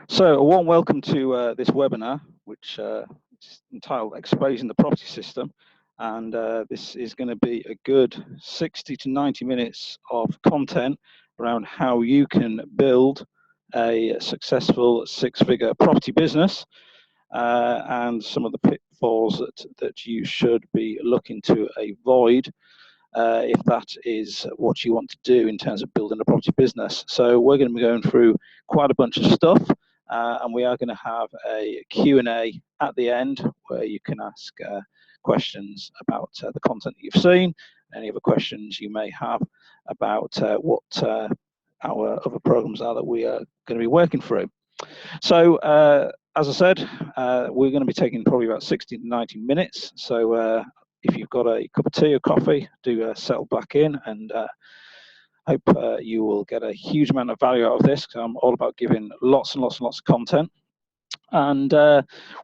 So, a warm welcome to this webinar, which is entitled Exposing the Property System. And this is going to be a good 60 to 90 minutes of content around how you can build a successful six-figure property business and some of the pitfalls that you should be looking to avoid if that is what you want to do in terms of building a property business. So we're going to be going through quite a bunch of stuff, and we are going to have a Q&A at the end where you can ask questions about the content that you've seen, any other questions you may have about what our other programs are that we are going to be working through. So as I said, we're going to be taking probably about 60 to 90 minutes. So if you've got a cup of tea or coffee, do settle back in, and hope you will get a huge amount of value out of this, because I'm all about giving lots and lots and lots of content. And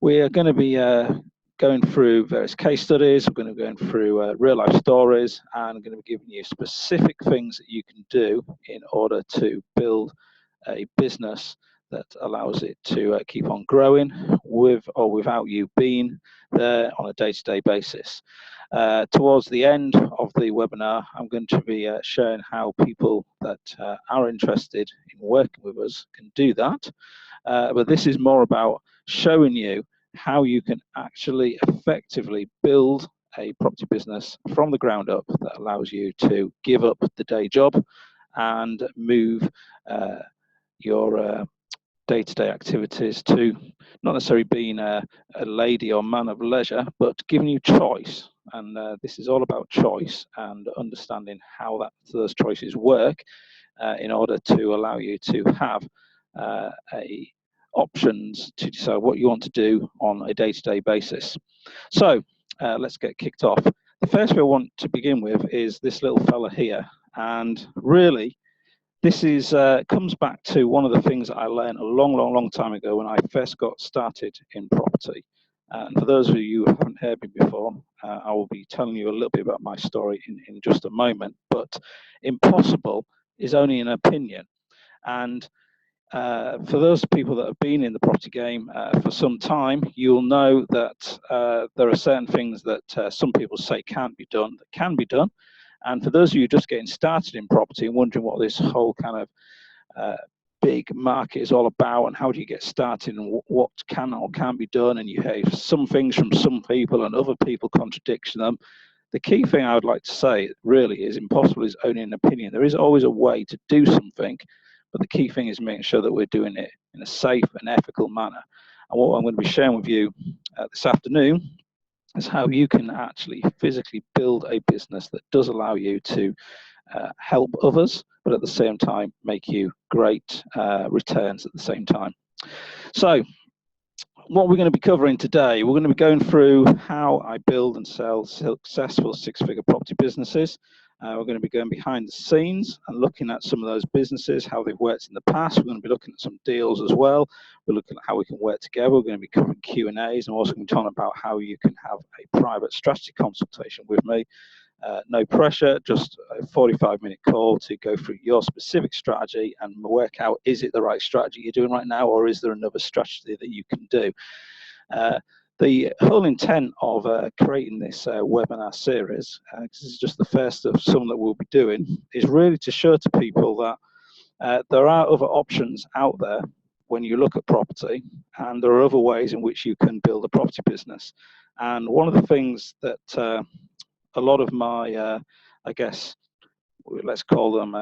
we are going to be going through various case studies. We're going to be going through real life stories, and I'm going to be giving you specific things that you can do in order to build a business that allows it to keep on growing with or without you being there on a day-to-day basis. Towards the end of the webinar, I'm going to be showing how people that are interested in working with us can do that. But this is more about showing you how you can actually effectively build a property business from the ground up that allows you to give up the day job and move your day-to-day activities to not necessarily being a lady or man of leisure, but giving you choice. And this is all about choice and understanding how those choices work in order to allow you to have options to decide what you want to do on a day-to-day basis. So let's get kicked off. The first thing I want to begin with is this little fella here, and really this is comes back to one of the things that I learned a long time ago when I first got started in property. And for those of you who haven't heard me before, I will be telling you a little bit about my story in just a moment. But impossible is only an opinion. And for those people that have been in the property game for some time, you'll know that there are certain things that some people say can't be done that can be done. And for those of you just getting started in property and wondering what this whole kind of big market is all about and how do you get started and what can or can't be done, and you hear some things from some people and other people contradicting them, the key thing I would like to say really is impossible is only an opinion. There is always a way to do something, but the key thing is making sure that we're doing it in a safe and ethical manner. And what I'm going to be sharing with you this afternoon is how you can actually physically build a business that does allow you to help others, but at the same time make you great returns at the same time. So what we're going to be covering today, we're going to be going through how I build and sell successful six-figure property businesses. We're going to be going behind the scenes and looking at some of those businesses, how they've worked in the past. We're going to be looking at some deals as well. We're looking at how we can work together. We're going to be covering Q&As, and also going to be talking about how you can have a private strategy consultation with me. No pressure, just a 45-minute call to go through your specific strategy and work out, is it the right strategy you're doing right now, or is there another strategy that you can do? The whole intent of creating this webinar series, this is just the first of some that we'll be doing, is really to show to people that there are other options out there when you look at property, and there are other ways in which you can build a property business. And one of the things that a lot of my, I guess, let's call them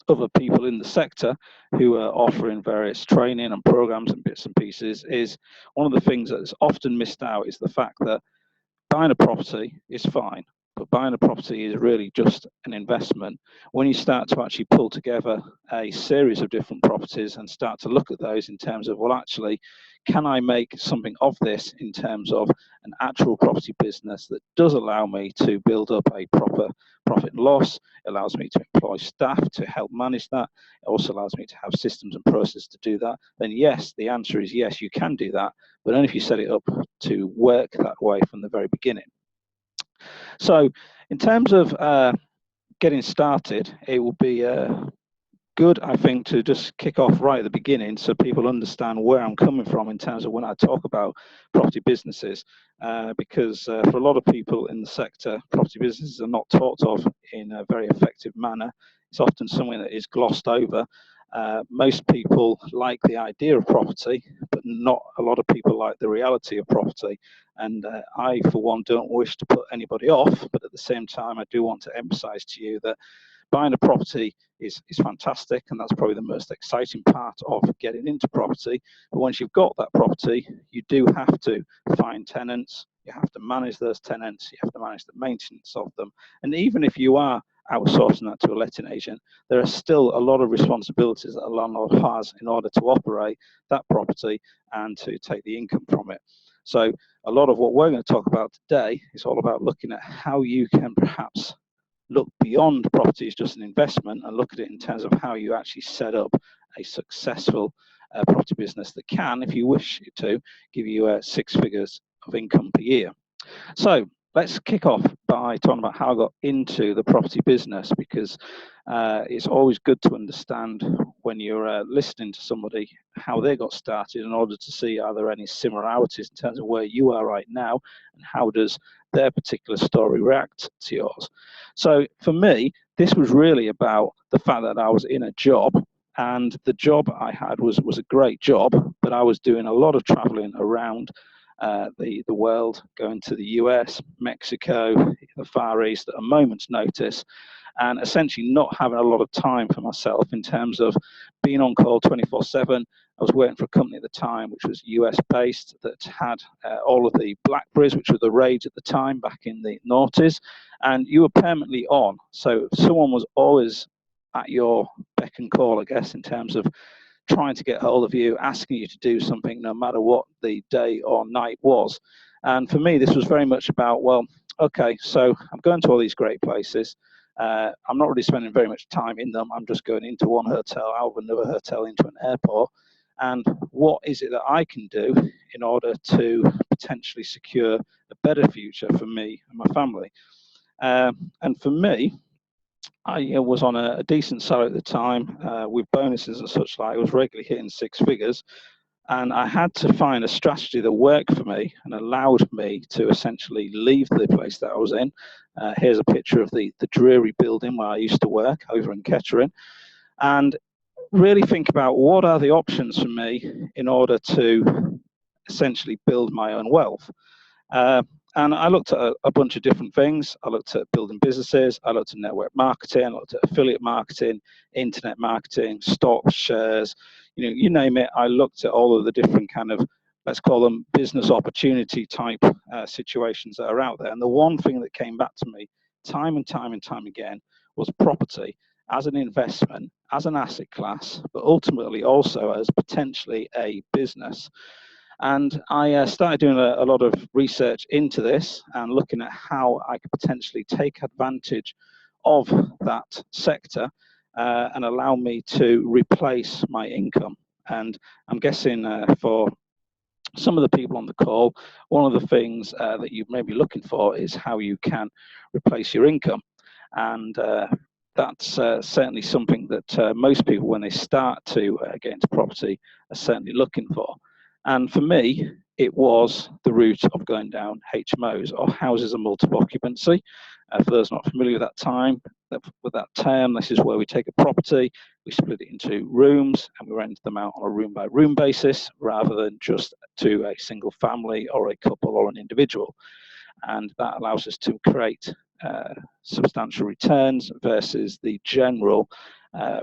other people in the sector who are offering various training and programs and bits and pieces, is one of the things that's often missed out is the fact that buying a property is fine, but buying a property is really just an investment. When you start to actually pull together a series of different properties and start to look at those in terms of, well, actually, can I make something of this in terms of an actual property business that does allow me to build up a proper profit and loss? It allows me to employ staff to help manage that. It also allows me to have systems and processes to do that. Then yes, the answer is yes, you can do that, but only if you set it up to work that way from the very beginning. So in terms of getting started, it will be good, I think, to just kick off right at the beginning so people understand where I'm coming from in terms of when I talk about property businesses, because for a lot of people in the sector, property businesses are not talked of in a very effective manner. It's often something that is glossed over. Most people like the idea of property, but not a lot of people like the reality of property. And I, for one, don't wish to put anybody off, but at the same time, I do want to emphasize to you that buying a property is fantastic, and that's probably the most exciting part of getting into property. But once you've got that property, you do have to find tenants, you have to manage those tenants, you have to manage the maintenance of them. And even if you are outsourcing that to a letting agent, there are still a lot of responsibilities that a landlord has in order to operate that property and to take the income from it. So a lot of what we're going to talk about today is all about looking at how you can perhaps look beyond property as just an investment and look at it in terms of how you actually set up a successful property business that can, if you wish it to, give you 6 figures of income per year. So let's kick off by talking about how I got into the property business, because it's always good to understand when you're listening to somebody how they got started in order to see are there any similarities in terms of where you are right now and how does their particular story react to yours. So for me, this was really about the fact that I was in a job, and the job I had was a great job, but I was doing a lot of traveling around the world, going to the US, Mexico, the Far East at a moment's notice, and essentially not having a lot of time for myself in terms of being on call 24/7. I was working for a company at the time which was US based that had all of the Blackberries, which were the rage at the time back in the noughties, and you were permanently on. So someone was always at your beck and call, I guess, in terms of trying to get hold of you, asking you to do something no matter what the day or night was. And for me, this was very much about, well, okay, so I'm going to all these great places. I'm not really spending very much time in them. I'm just going into one hotel, out of another hotel, into an airport. And what is it that I can do in order to potentially secure a better future for me and my family? And for me, I was on a decent salary at the time with bonuses and such like. I was regularly hitting 6 figures, and I had to find a strategy that worked for me and allowed me to essentially leave the place that I was in. Here's a picture of the dreary building where I used to work over in Kettering, and really think about what are the options for me in order to essentially build my own wealth. And I looked at a bunch of different things. I looked at building businesses. I looked at network marketing. I looked at affiliate marketing, internet marketing, stocks, shares, you name it. I looked at all of the different kind of, let's call them business opportunity type situations that are out there. And the one thing that came back to me time and time and time again was property as an investment, as an asset class, but ultimately also as potentially a business. And I started doing a lot of research into this and looking at how I could potentially take advantage of that sector and allow me to replace my income. And I'm guessing for some of the people on the call, one of the things that you may be looking for is how you can replace your income. And that's certainly something that most people, when they start to get into property, are certainly looking for. And for me, it was the route of going down HMOs, or houses of multiple occupancy. For those not familiar with that term, this is where we take a property, we split it into rooms, and we rent them out on a room-by-room basis, rather than just to a single family or a couple or an individual. And that allows us to create substantial returns versus the general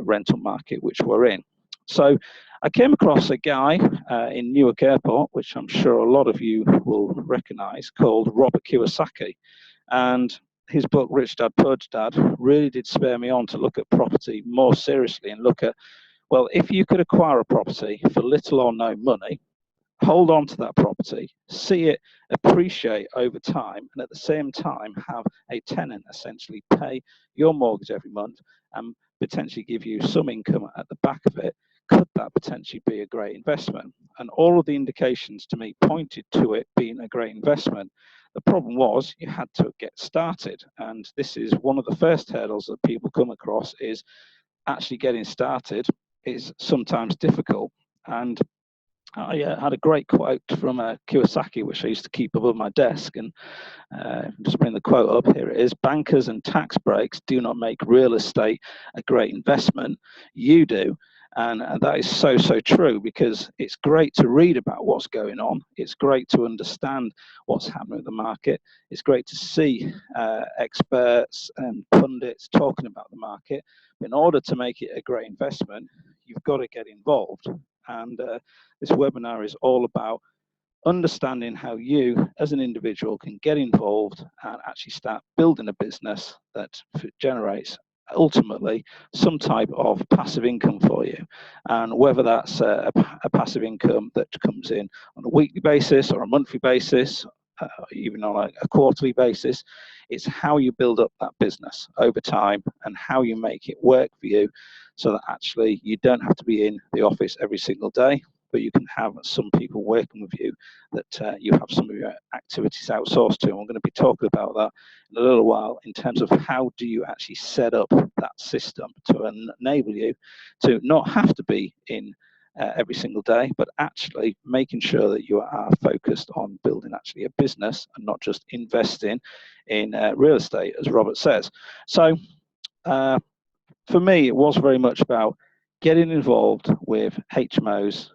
rental market which we're in. So I came across a guy in Newark Airport, which I'm sure a lot of you will recognize, called Robert Kiyosaki. And his book, Rich Dad, Poor Dad, really did spur me on to look at property more seriously and look at, well, if you could acquire a property for little or no money, hold on to that property, see it appreciate over time, and at the same time have a tenant essentially pay your mortgage every month and potentially give you some income at the back of it, could that potentially be a great investment? And all of the indications to me pointed to it being a great investment. The problem was you had to get started, and this is one of the first hurdles that people come across is actually getting started is sometimes difficult. And I had a great quote from Kiyosaki, which I used to keep above my desk, and just bring the quote up. Here it is: "Bankers and tax breaks do not make real estate a great investment. You do." And that is so true, because it's great to read about what's going on. It's great to understand what's happening with the market. It's great to see experts and pundits talking about the market. But in order to make it a great investment, you've got to get involved. And this webinar is all about understanding how you as an individual can get involved and actually start building a business that generates ultimately some type of passive income for you. And whether that's a passive income that comes in on a weekly basis or a monthly basis, even on a quarterly basis, it's how you build up that business over time and how you make it work for you, so that actually you don't have to be in the office every single day, but you can have some people working with you that you have some of your activities outsourced to. And we're going to be talking about that in a little while, in terms of how do you actually set up that system to enable you to not have to be in every single day, but actually making sure that you are focused on building actually a business and not just investing in real estate, as Robert says. So for me, it was very much about getting involved with HMOs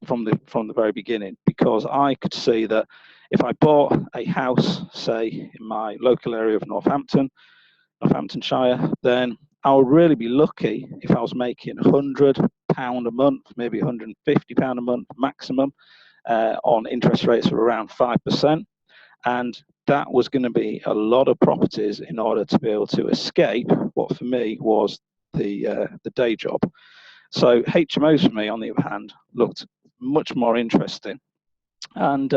from the very beginning, because I could see that if I bought a house, say in my local area of Northamptonshire, then I would really be lucky if I was making £100 a month, maybe £150 a month maximum, on interest rates of around 5%. And that was going to be a lot of properties in order to be able to escape what for me was the day job. So HMOs for me, on the other hand, looked much more interesting. And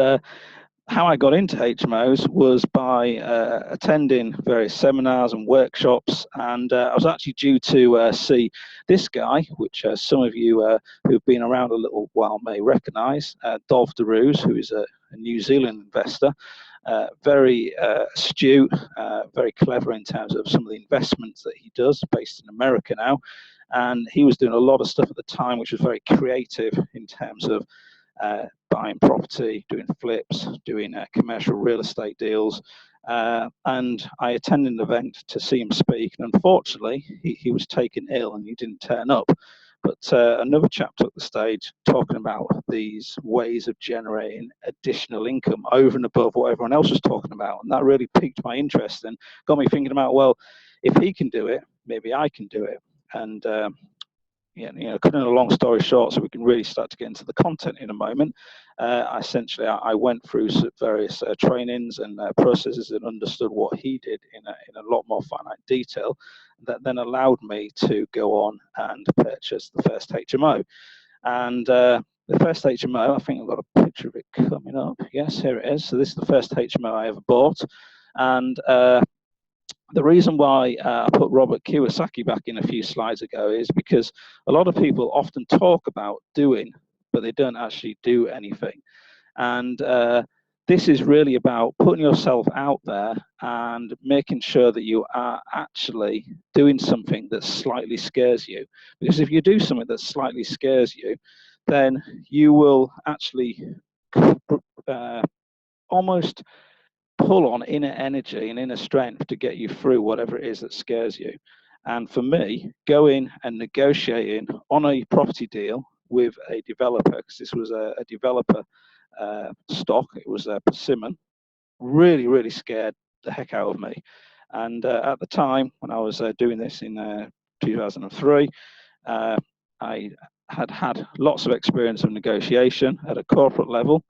how I got into HMOs was by attending various seminars and workshops, and I was actually due to see this guy, which some of you who've been around a little while may recognise, Dolph DeRuse, who is a New Zealand investor, very astute, very clever in terms of some of the investments that he does, based in America now. And he was doing a lot of stuff at the time which was very creative in terms of buying property, doing flips, doing commercial real estate deals. And I attended an event to see him speak, and unfortunately he was taken ill and he didn't turn up. But another chap took the stage talking about these ways of generating additional income over and above what everyone else was talking about. And that really piqued my interest and got me thinking about, well, if he can do it, maybe I can do it. And cutting a long story short, so we can really start to get into the content in a moment. I went through various trainings and processes and understood what he did in a lot more finite detail. That then allowed me to go on and purchase the first HMO. And the first HMO, I think I've got a picture of it coming up. Yes, here it is. So this is the first HMO I ever bought. And the reason why I put Robert Kiyosaki back in a few slides ago is because a lot of people often talk about doing, but they don't actually do anything. And this is really about putting yourself out there and making sure that you are actually doing something that slightly scares you. Because if you do something that slightly scares you, then you will actually almost pull on inner energy and inner strength to get you through whatever it is that scares you. And for me, going and negotiating on a property deal with a developer, because this was a developer stock, it was a Persimmon, really scared the heck out of me. And at the time when I was doing this in 2003, I had lots of experience of negotiation at a corporate level,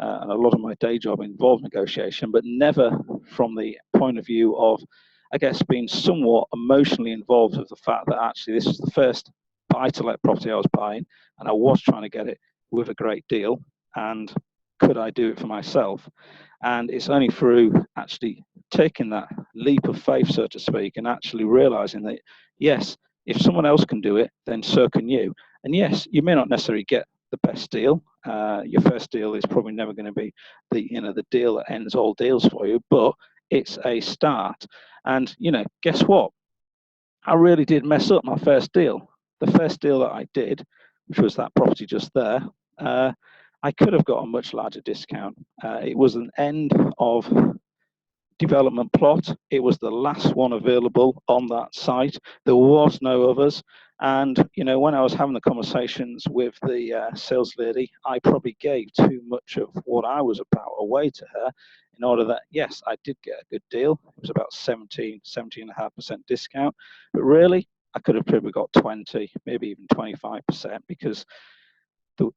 and a lot of my day job involved negotiation, but never from the point of view of, I guess, being somewhat emotionally involved with the fact that actually this was the first buy-to-let property I was buying, and I was trying to get it with a great deal, and could I do it for myself? And it's only through actually taking that leap of faith, so to speak, and actually realizing that, yes, if someone else can do it, then so can you. And yes, you may not necessarily get the best deal. Your first deal is probably never going to be the deal that ends all deals for you, but it's a start. And guess what? I really did mess up my first deal. The first deal that I did, which was that property just there, I could have got a much larger discount. It was an end of development plot. It was the last one available on that site. There was no others. And, you know, when I was having the conversations with the sales lady, I probably gave too much of what I was about away to her in order that, yes, I did get a good deal. It was about 17.5% discount. But really, I could have probably got 20, maybe even 25%, because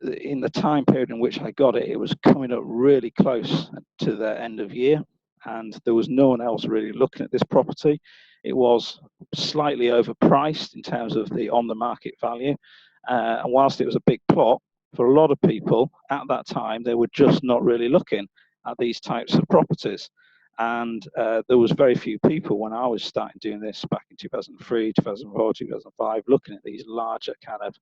in the time period in which I got it, it was coming up really close to the end of year, and there was no one else really looking at this property. It was slightly overpriced in terms of the on-the-market value, and whilst it was a big plot, for a lot of people at that time, they were just not really looking at these types of properties. And there was very few people when I was starting doing this back in 2003, 2004, 2005, looking at these larger kind of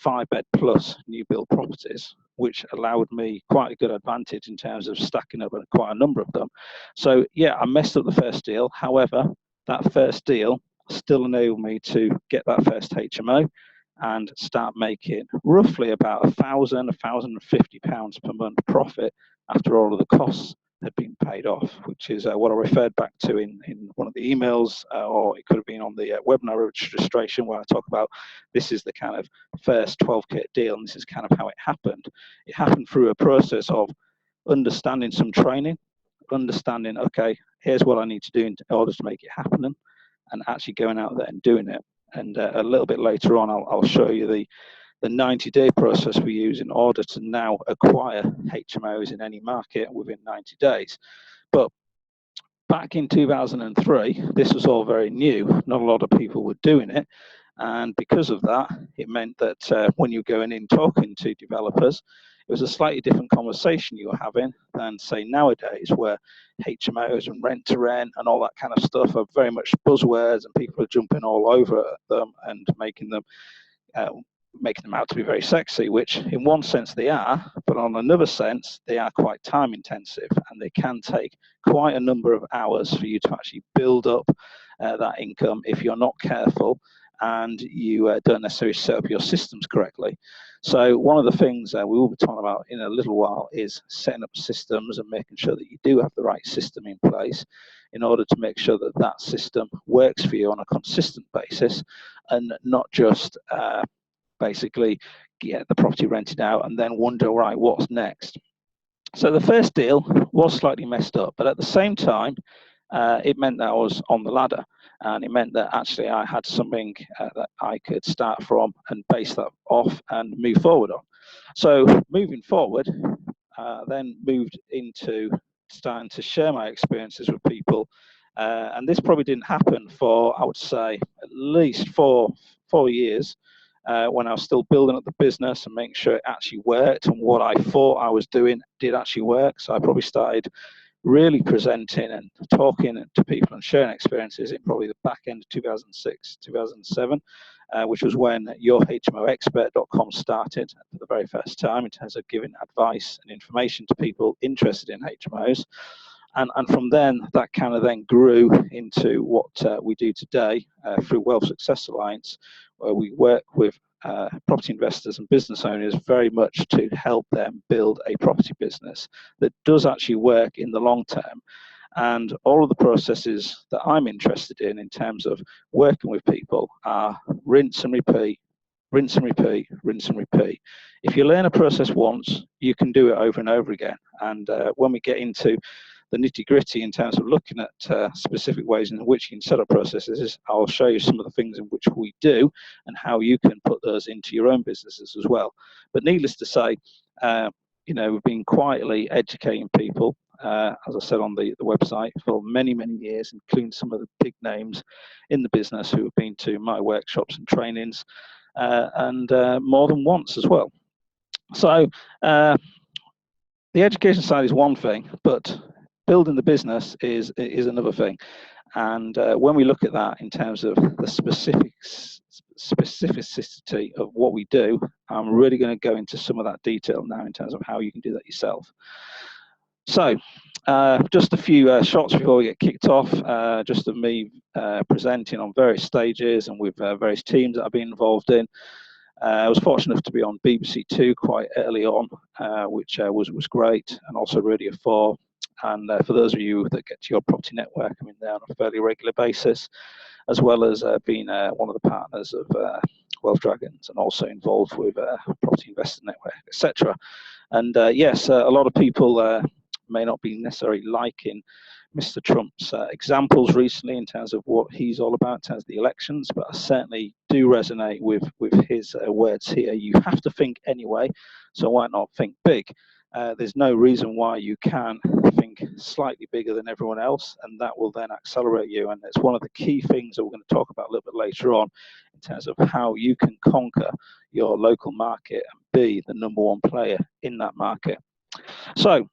5-bed plus new build properties, which allowed me quite a good advantage in terms of stacking up quite a number of them. So yeah, I messed up the first deal. However, that first deal still enabled me to get that first HMO and start making roughly about £1,050 per month profit after all of the costs had been paid off, which is what I referred back to in one of the emails, or it could have been on the webinar registration, where I talk about this is the kind of first 12K deal, and this is kind of how it happened. It happened through a process of understanding some training, understanding, okay, here's what I need to do in order to make it happen, and actually going out there and doing it. And a little bit later on, I'll show you the 90-day process we use in order to now acquire HMOs in any market within 90 days. But back in 2003, this was all very new. Not a lot of people were doing it. And because of that, it meant that when you're going in talking to developers, it was a slightly different conversation you were having than, say, nowadays, where HMOs and rent to rent and all that kind of stuff are very much buzzwords, and people are jumping all over them and making them out to be very sexy, which in one sense they are, but on another sense, they are quite time intensive, and they can take quite a number of hours for you to actually build up that income if you're not careful and you don't necessarily set up your systems correctly. So one of the things we will be talking about in a little while is setting up systems and making sure that you do have the right system in place in order to make sure that that system works for you on a consistent basis, and not just basically get the property rented out and then wonder, right, what's next? So the first deal was slightly messed up, but at the same time, it meant that I was on the ladder, and it meant that actually I had something that I could start from and base that off and move forward on. So moving forward, then moved into starting to share my experiences with people, and this probably didn't happen for, I would say, at least four years. When I was still building up the business and making sure it actually worked and what I thought I was doing did actually work. So I probably started really presenting and talking to people and sharing experiences in probably the back end of 2006, 2007, which was when yourhmoexpert.com started for the very first time in terms of giving advice and information to people interested in HMOs. And from then, that kind of then grew into what we do today through Wealth Success Alliance, where we work with property investors and business owners very much to help them build a property business that does actually work in the long term. And all of the processes that I'm interested in terms of working with people are rinse and repeat, rinse and repeat, rinse and repeat. If you learn a process once, you can do it over and over again. And when we get into the nitty-gritty in terms of looking at specific ways in which you can set up processes, I'll show you some of the things in which we do and how you can put those into your own businesses as well. But needless to say, you know, we've been quietly educating people, as I said on the website, for many, many years, including some of the big names in the business who have been to my workshops and trainings, and more than once as well. So the education side is one thing, but building the business is another thing. And when we look at that in terms of the specificity of what we do, I'm really going to go into some of that detail now in terms of how you can do that yourself. So just a few shots before we get kicked off, just of me presenting on various stages and with various teams that I've been involved in. I was fortunate enough to be on BBC Two quite early on, which was great, and also Radio 4. And for those of you that get to your property network, I'm in there on a fairly regular basis, as well as being one of the partners of Wealth Dragons and also involved with Property Investors Network, etc. And yes, a lot of people may not be necessarily liking Mr. Trump's examples recently in terms of what he's all about in terms of the elections, but I certainly do resonate with his words here. You have to think anyway, so why not think big? There's no reason why you can think slightly bigger than everyone else, and that will then accelerate you. And it's one of the key things that we're going to talk about a little bit later on in terms of how you can conquer your local market and be the #1 player in that market. So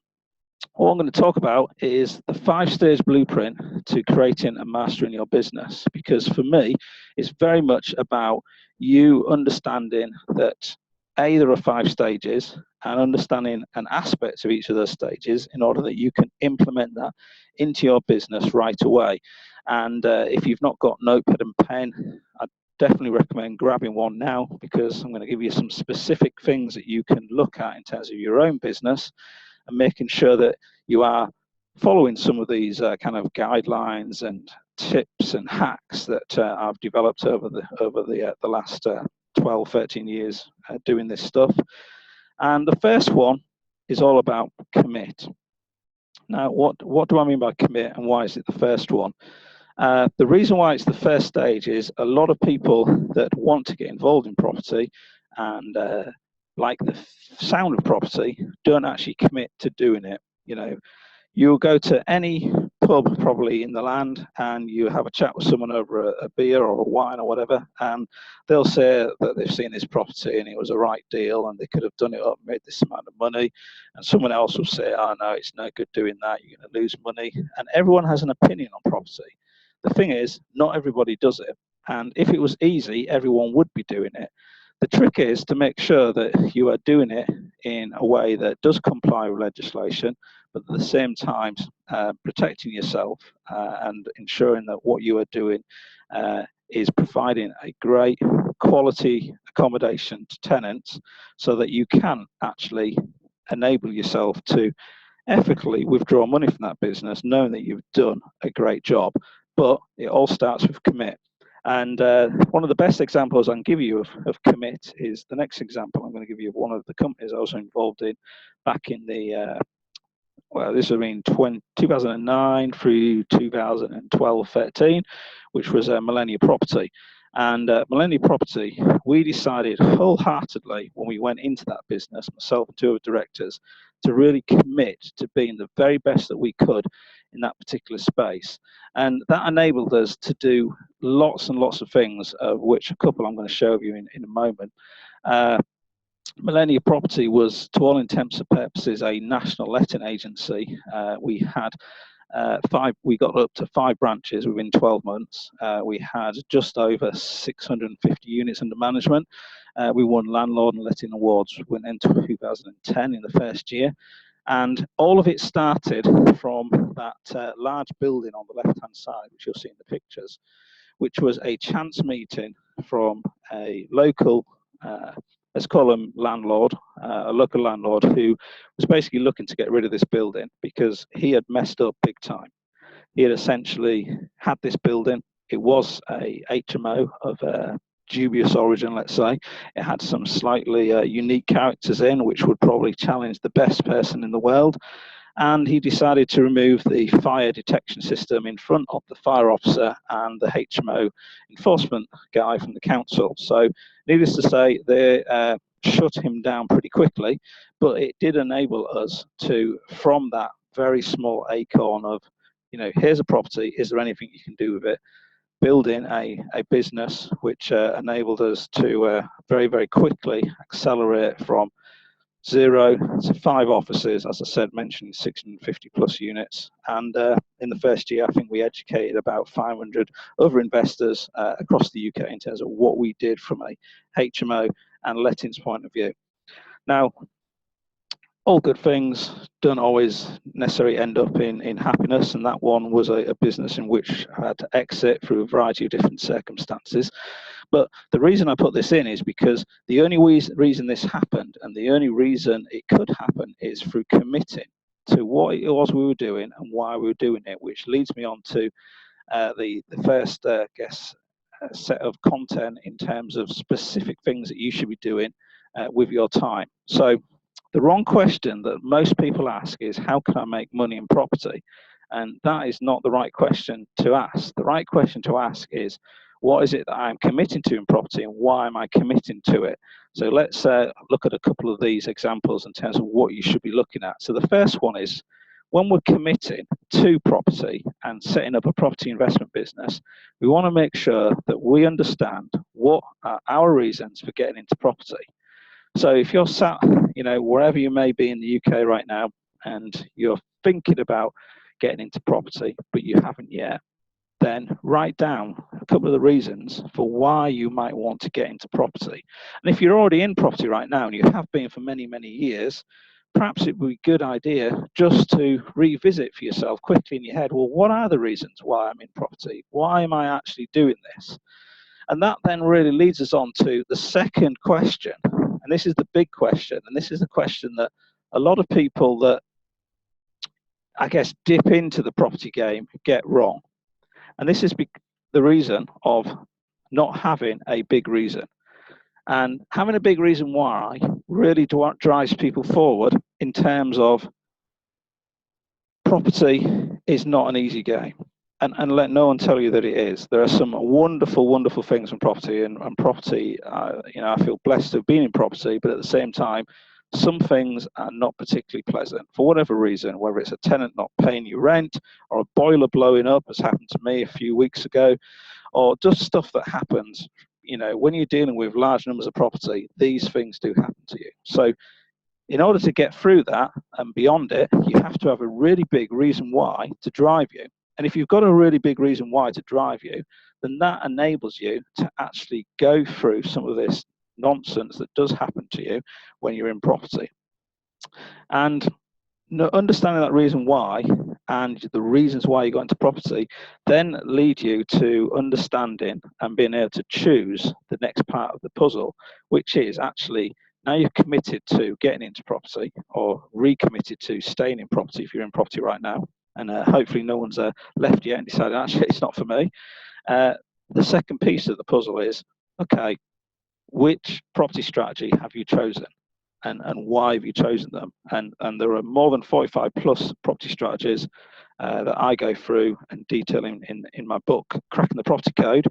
what I'm going to talk about is the 5-stage blueprint to creating and mastering your business, because for me, it's very much about you understanding that there are 5 stages and understanding an aspect of each of those stages in order that you can implement that into your business right away. And if you've not got notepad and pen, I'd definitely recommend grabbing one now, because I'm going to give you some specific things that you can look at in terms of your own business and making sure that you are following some of these kind of guidelines and tips and hacks that I've developed over the last 12, 13 years doing this stuff. And the first one is all about commit. Now, what do I mean by commit, and why is it the first one? The reason why it's the first stage is a lot of people that want to get involved in property and like the sound of property don't actually commit to doing it. You know, you'll go to any pub probably in the land and you have a chat with someone over a beer or a wine or whatever, and they'll say that they've seen this property and it was a right deal and they could have done it up, made this amount of money, and someone else will say, oh no, it's no good doing that, you're going to lose money. And everyone has an opinion on property. The thing is, not everybody does it, and if it was easy, everyone would be doing it. The trick is to make sure that you are doing it in a way that does comply with legislation, but at the same time protecting yourself and ensuring that what you are doing is providing a great quality accommodation to tenants, so that you can actually enable yourself to ethically withdraw money from that business, knowing that you've done a great job. But it all starts with commit. And one of the best examples I can give you of commit is the next example I'm going to give you of one of the companies I was involved in back in the, well, this would have been 2009 through 2012-13, which was Millennia Property. And Millennia Property, we decided wholeheartedly when we went into that business, myself and 2 other directors, to really commit to being the very best that we could in that particular space. And that enabled us to do lots and lots of things, of which a couple I'm going to show you in a moment. Millennia Property was, to all intents and purposes, a national letting agency. We had we got up to 5 branches within 12 months. We had just over 650 units under management. We won landlord and letting awards in 2010 in the first year. And all of it started from that large building on the left-hand side, which you'll see in the pictures, which was a chance meeting from a local, let's call him landlord, a local landlord who was basically looking to get rid of this building because he had messed up big time. He had essentially had this building. It was a HMO of dubious origin, let's say. It had some slightly unique characters in, which would probably challenge the best person in the world. And he decided to remove the fire detection system in front of the fire officer and the HMO enforcement guy from the council. So needless to say, they shut him down pretty quickly, but it did enable us to, from that very small acorn of, you know, here's a property, is there anything you can do with it, building a business which enabled us to very, very quickly accelerate from 0 to 5 offices, as I said, mentioning 650 plus units. And in the first year, I think we educated about 500 other investors across the UK in terms of what we did from a HMO and lettings point of view. Now, all good things don't always necessarily end up in happiness, and that one was a business in which I had to exit through a variety of different circumstances. But the reason I put this in is because the only reason this happened, and the only reason it could happen, is through committing to what it was we were doing and why we were doing it, which leads me on to the first, set of content in terms of specific things that you should be doing with your time. So the wrong question that most people ask is, how can I make money in property? And that is not the right question to ask. The right question to ask is, what is it that I'm committing to in property, and why am I committing to it? So let's look at a couple of these examples in terms of what you should be looking at. So the first one is, when we're committing to property and setting up a property investment business, we want to make sure that we understand what are our reasons for getting into property. So if you're sat, wherever you may be in the UK right now, and you're thinking about getting into property, but you haven't yet, then write down a couple of the reasons for why you might want to get into property. And if you're already in property right now, and you have been for many, many years, perhaps it would be a good idea just to revisit for yourself quickly in your head, well, what are the reasons why I'm in property? Why am I actually doing this? And that then really leads us on to the second question. And this is the big question. And this is the question that a lot of people that, I guess, dip into the property game get wrong. And this is the reason of not having a big reason. And having a big reason why really drives people forward in terms of property is not an easy game. And let no one tell you that it is. There are some wonderful, wonderful things in property, and property, I feel blessed to have been in property, but at the same time, some things are not particularly pleasant for whatever reason, whether it's a tenant not paying you rent, or a boiler blowing up, as happened to me a few weeks ago, or just stuff that happens. When you're dealing with large numbers of property, these things do happen to you. So in order to get through that and beyond it, you have to have a really big reason why to drive you. And if you've got a really big reason why to drive you, then that enables you to actually go through some of this nonsense that does happen to you when you're in property. And understanding that reason why and the reasons why you got into property then lead you to understanding and being able to choose the next part of the puzzle, which is actually, now you've committed to getting into property, or recommitted to staying in property if you're in property right now, and hopefully no one's left yet and decided actually it's not for me. The second piece of the puzzle is, okay, which property strategy have you chosen, and why have you chosen them? And there are more than 45 plus property strategies that I go through and detail in my book, Cracking the Property Code.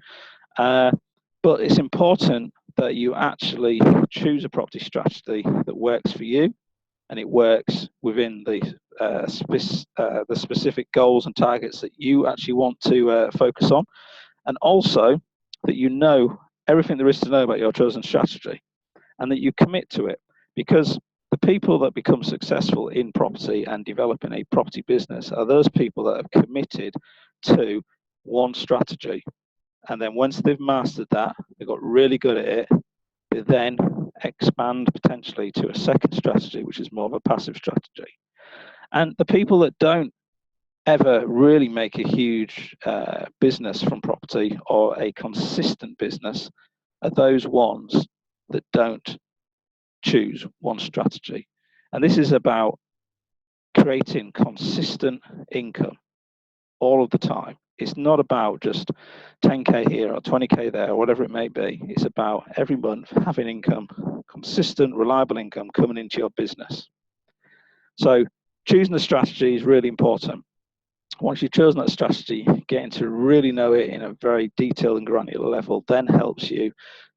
But it's important that you actually choose a property strategy that works for you, and it works within the specific goals and targets that you actually want to focus on, and also that you know everything there is to know about your chosen strategy, and that you commit to it. Because the people that become successful in property and developing a property business are those people that have committed to one strategy. And then once they've mastered that, they've got really good at it, they then expand potentially to a second strategy, which is more of a passive strategy. And the people that don't ever really make a huge business from property, or a consistent business, are those ones that don't choose one strategy. And this is about creating consistent income all of the time. It's not about just 10K here or 20K there or whatever it may be. It's about every month having income, consistent, reliable income coming into your business. So choosing the strategy is really important. Once you've chosen that strategy, getting to really know it in a very detailed and granular level then helps you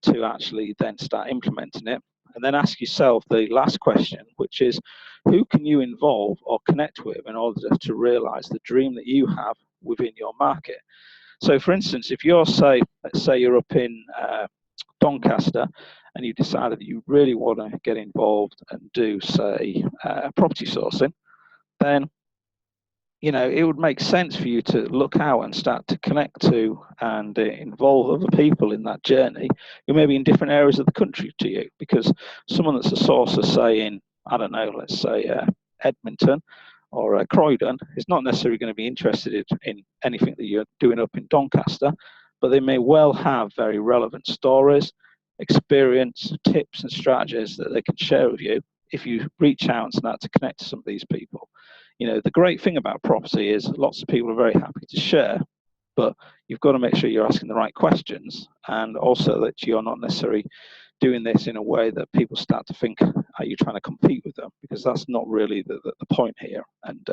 to actually then start implementing it. And then ask yourself the last question, which is, who can you involve or connect with in order to realize the dream that you have within your market? So for instance, if you're, let's say you're up in Doncaster, and you decided that you really want to get involved and do, say, property sourcing, then it would make sense for you to look out and start to connect to and involve other people in that journey who may be in different areas of the country to you. Because someone that's a sourcer, say, in, I don't know, let's say Edmonton or Croydon, is not necessarily going to be interested in anything that you're doing up in Doncaster, but they may well have very relevant stories, experience, tips and strategies that they can share with you if you reach out and start to connect to some of these people. You know, the great thing about property is lots of people are very happy to share, but you've got to make sure you're asking the right questions, and also that you're not necessarily doing this in a way that people start to think, are you trying to compete with them? Because that's not really the point here. And,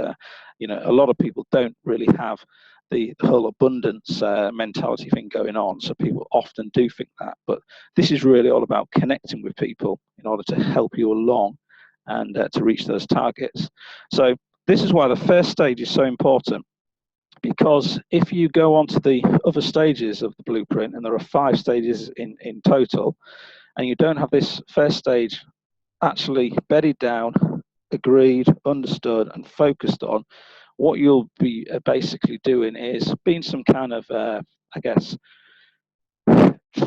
you know, a lot of people don't really have the whole abundance mentality thing going on. So people often do think that. But this is really all about connecting with people in order to help you along and to reach those targets. So this is why the first stage is so important. Because if you go on to the other stages of the blueprint, and there are 5 stages in total, and you don't have this first stage actually bedded down, agreed, understood, and focused on, what you'll be basically doing is being some kind of, I guess,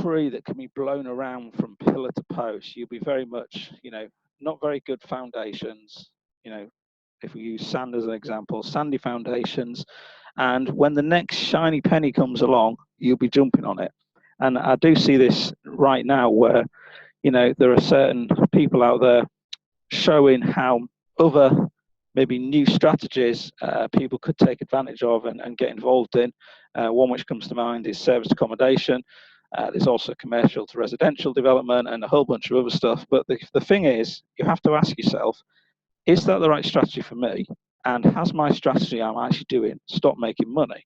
tree that can be blown around from pillar to post. You'll be very much, you know, not very good foundations, you know, if we use sand as an example, sandy foundations, and when the next shiny penny comes along, you'll be jumping on it. And I do see this right now where, you know, there are certain people out there showing how other maybe new strategies people could take advantage of and get involved in. One which comes to mind is service accommodation. There's also commercial to residential development and a whole bunch of other stuff. But the thing is, you have to ask yourself, is that the right strategy for me? And has my strategy I'm actually doing stopped making money?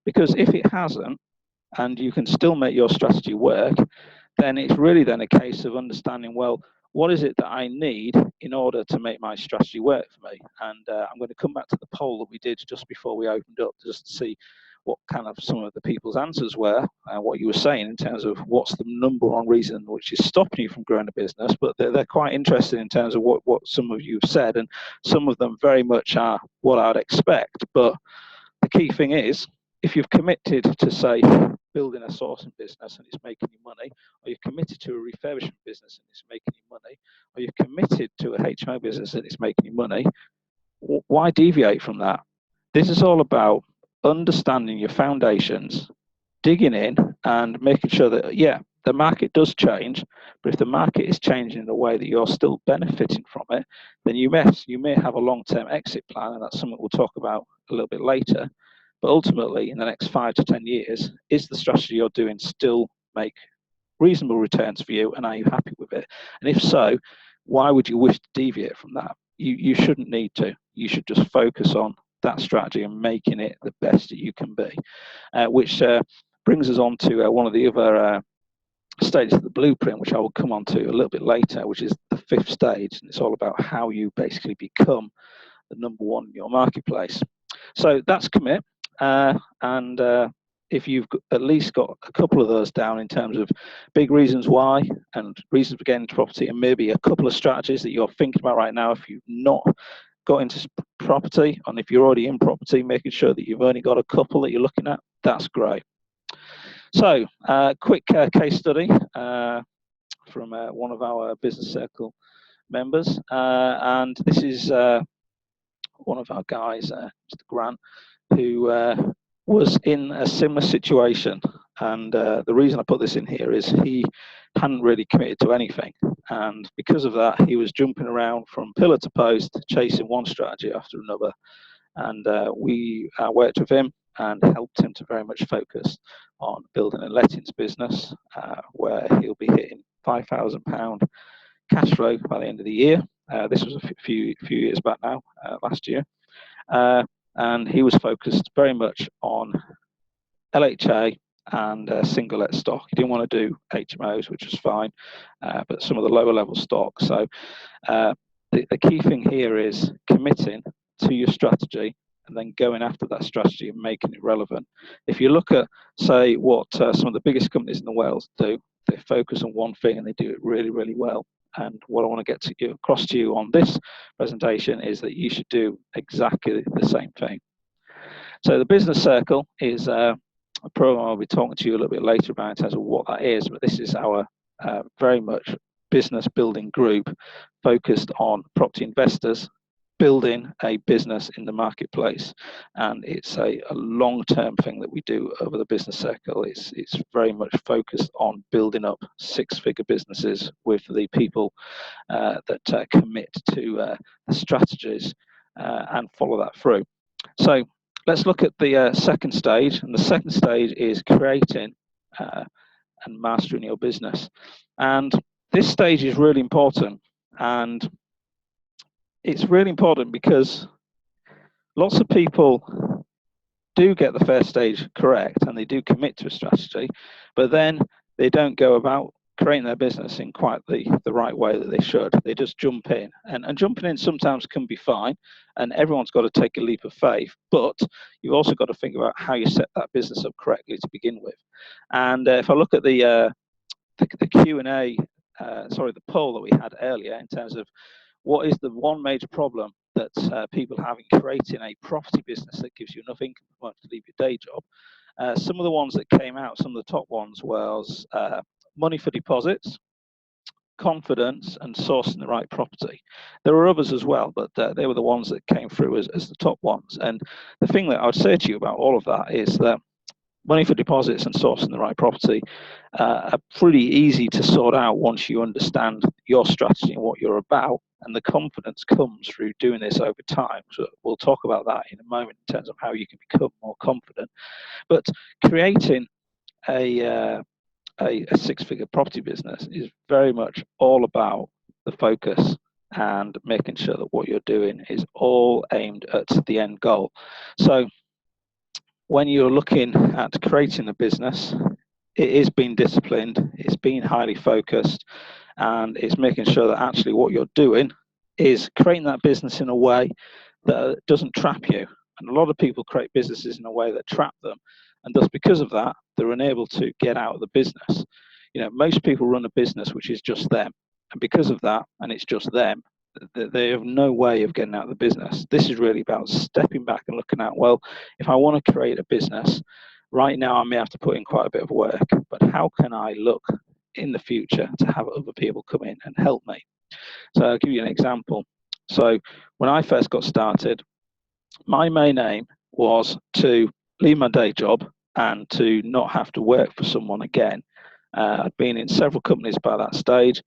Because if it hasn't, and you can still make your strategy work, then it's really then a case of understanding, well, what is it that I need in order to make my strategy work for me? And I'm going to come back to the poll that we did just before we opened up, just to see what kind of some of the people's answers were, what you were saying in terms of what's the number one reason which is stopping you from growing a business. But they're quite interested in terms of what some of you have said, and some of them very much are what I'd expect. But the key thing is, if you've committed to, say, building a sourcing business and it's making you money, or you've committed to a refurbishment business and it's making you money, or you've committed to a HMO business and it's making you money, why deviate from that? This is all about understanding your foundations, digging in and making sure that, yeah, the market does change, but if the market is changing in a way that you're still benefiting from it, then you may have a long-term exit plan, and that's something we'll talk about a little bit later. But ultimately, in the next 5 to 10 years, is the strategy you're doing still make reasonable returns for you, and are you happy with it? And if so, why would you wish to deviate from that? You shouldn't need to. You should just focus on that strategy and making it the best that you can be, which brings us on to one of the other stages of the blueprint, which I will come on to a little bit later, which is the 5th stage, and it's all about how you basically become the number one in your marketplace. So that's commit, and if you've at least got a couple of those down in terms of big reasons why and reasons for getting into property, and maybe a couple of strategies that you're thinking about right now if you've not got into property, and if you're already in property, making sure that you've only got a couple that you're looking at, that's great. So quick case study from one of our business circle members, and this is one of our guys, Mr. Grant, who was in a similar situation. And the reason I put this in here is he hadn't really committed to anything. And because of that, he was jumping around from pillar to post, chasing one strategy after another. And we worked with him and helped him to very much focus on building a lettings business where he'll be hitting £5,000 cash flow by the end of the year. This was a few years back now, last year. And he was focused very much on LHA and single let stock. He didn't want to do HMOs, which was fine, but some of the lower level stock. So the key thing here is committing to your strategy and then going after that strategy and making it relevant. If you look at, say, what some of the biggest companies in the world do, they focus on one thing and they do it really, really well. And what I want to get to you across to you on this presentation is that you should do exactly the same thing. So the business circle is a program I'll be talking to you a little bit later about in terms of what that is, but this is our very much business building group focused on property investors building a business in the marketplace, and it's a long-term thing that we do over the business circle. It's very much focused on building up six-figure businesses with the people that commit to the strategies and follow that through. So let's look at the second stage, and the second stage is creating and mastering your business. And this stage is really important, and it's really important because lots of people do get the first stage correct and they do commit to a strategy, but then they don't go about creating their business in quite the right way that they should. They just jump in, and jumping in sometimes can be fine, and everyone's got to take a leap of faith, but you've also got to think about how you set that business up correctly to begin with. And if I look at the Q&A, the poll that we had earlier in terms of what is the one major problem that people have in creating a property business that gives you enough income to leave your day job, some of the ones that came out, some of the top ones was money for deposits, confidence, and sourcing the right property. There were others as well, but they were the ones that came through as the top ones. And the thing that I would say to you about all of that is that money for deposits and sourcing the right property are pretty easy to sort out once you understand your strategy and what you're about, and the confidence comes through doing this over time. So we'll talk about that in a moment in terms of how you can become more confident. But creating a six-figure property business is very much all about the focus and making sure that what you're doing is all aimed at the end goal. So when you're looking at creating a business, it is being disciplined, it's being highly focused, and it's making sure that actually what you're doing is creating that business in a way that doesn't trap you. And a lot of people create businesses in a way that trap them, and thus because of that, they're unable to get out of the business. You know, most people run a business which is just them, and because of that, and it's just them, they have no way of getting out of the business. This is really about stepping back and looking at, well, if I want to create a business, right now I may have to put in quite a bit of work, but how can I look in the future to have other people come in and help me? So I'll give you an example. So when I first got started, my main aim was to leave my day job and to not have to work for someone again. I'd been in several companies by that stage,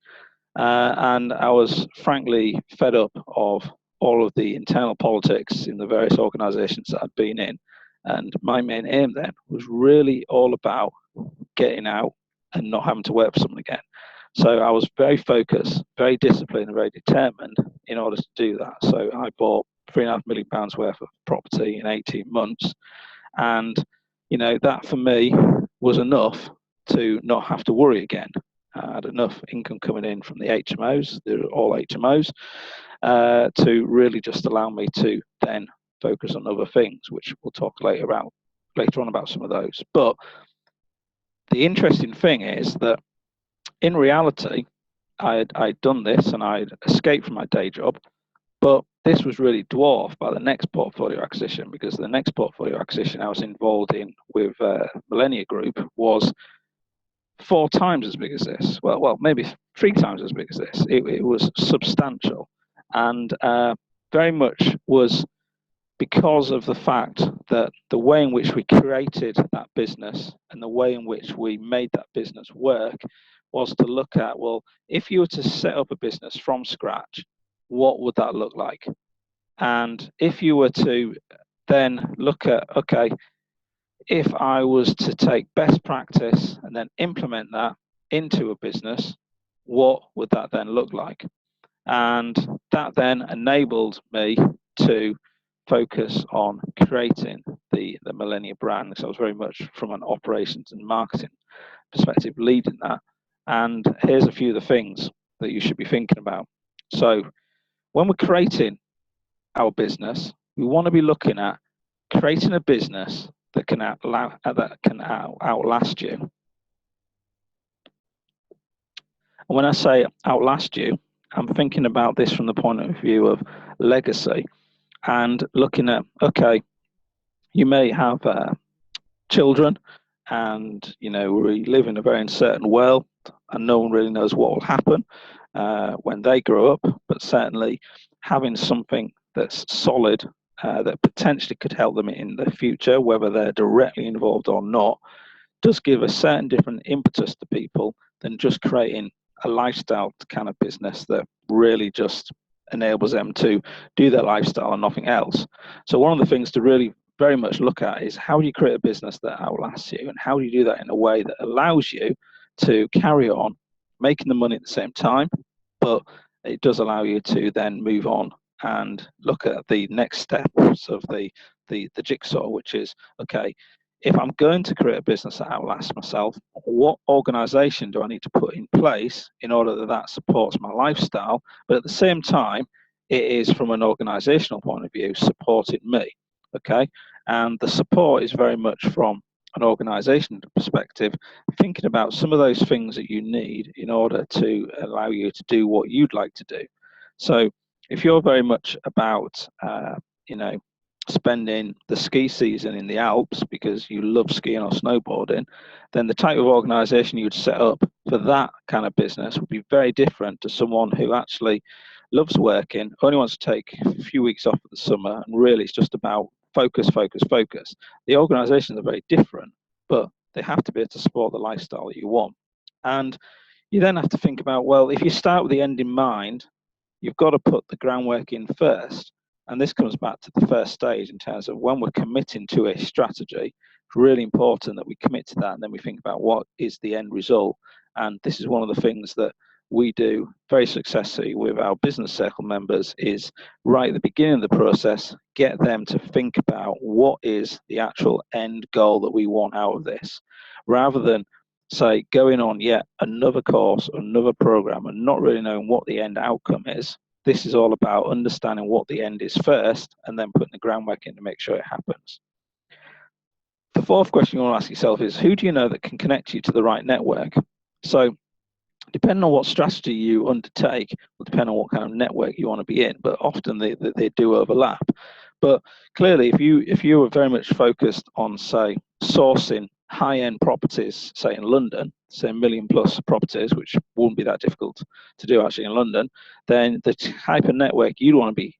and I was frankly fed up of all of the internal politics in the various organizations that I'd been in. And my main aim then was really all about getting out and not having to work for someone again. So I was very focused, very disciplined, and very determined in order to do that. So I bought £3.5 million worth of property in 18 months. And, you know, that for me was enough to not have to worry again. I had enough income coming in from the HMOs, they're all HMOs, to really just allow me to then focus on other things, which we'll talk later on about some of those. But the interesting thing is that in reality, I'd done this and I'd escaped from my day job, but this was really dwarfed by the next portfolio acquisition, because the next portfolio acquisition I was involved in with Millennia Group was 4 times as big as this. Well, maybe 3 times as big as this. It was substantial, and very much was because of the fact that the way in which we created that business and the way in which we made that business work was to look at, well, if you were to set up a business from scratch, what would that look like? And if you were to then look at, okay, if I was to take best practice and then implement that into a business, what would that then look like? And that then enabled me to focus on creating the Millennia brand. So I was very much from an operations and marketing perspective leading that. And here's a few of the things that you should be thinking about. So when we're creating our business, we want to be looking at creating a business that can outlast you. And when I say outlast you, I'm thinking about this from the point of view of legacy and looking at, okay, you may have children, and you know we live in a very uncertain world. and no one really knows what will happen when they grow up, but certainly having something that's solid that potentially could help them in the future, whether they're directly involved or not, does give a certain different impetus to people than just creating a lifestyle kind of business that really just enables them to do their lifestyle and nothing else. So one of the things to really very much look at is how do you create a business that outlasts you, and how do you do that in a way that allows you to carry on making the money at the same time, but it does allow you to then move on and look at the next steps of the jigsaw, which is, okay, if I'm going to create a business that outlasts myself, what organization do I need to put in place in order that that supports my lifestyle, but at the same time, it is from an organizational point of view supporting me, okay? And the support is very much from an organization perspective, thinking about some of those things that you need in order to allow you to do what you'd like to do. So if you're very much about, spending the ski season in the Alps because you love skiing or snowboarding, then the type of organization you'd set up for that kind of business would be very different to someone who actually loves working, only wants to take a few weeks off of the summer, and really it's just about focus, focus, focus. The organizations are very different, but they have to be able to support the lifestyle that you want. And you then have to think about, well, if you start with the end in mind, you've got to put the groundwork in first. And this comes back to the first stage in terms of when we're committing to a strategy, it's really important that we commit to that, and then we think about what is the end result. And this is one of the things that we do very successfully with our business circle members, is right at the beginning of the process, get them to think about what is the actual end goal that we want out of this, rather than say going on yet another course, another program, and not really knowing what the end outcome is. This is all about understanding what the end is first, and then putting the groundwork in to make sure it happens. The fourth question you want to ask yourself is, who do you know that can connect you to the right network? So depending on what strategy you undertake will depend on what kind of network you want to be in, but often they do overlap. But clearly, if you are very much focused on, say, sourcing high-end properties, say in London, say $1 million+ properties, which wouldn't be that difficult to do actually in London, then the type of network you'd want to be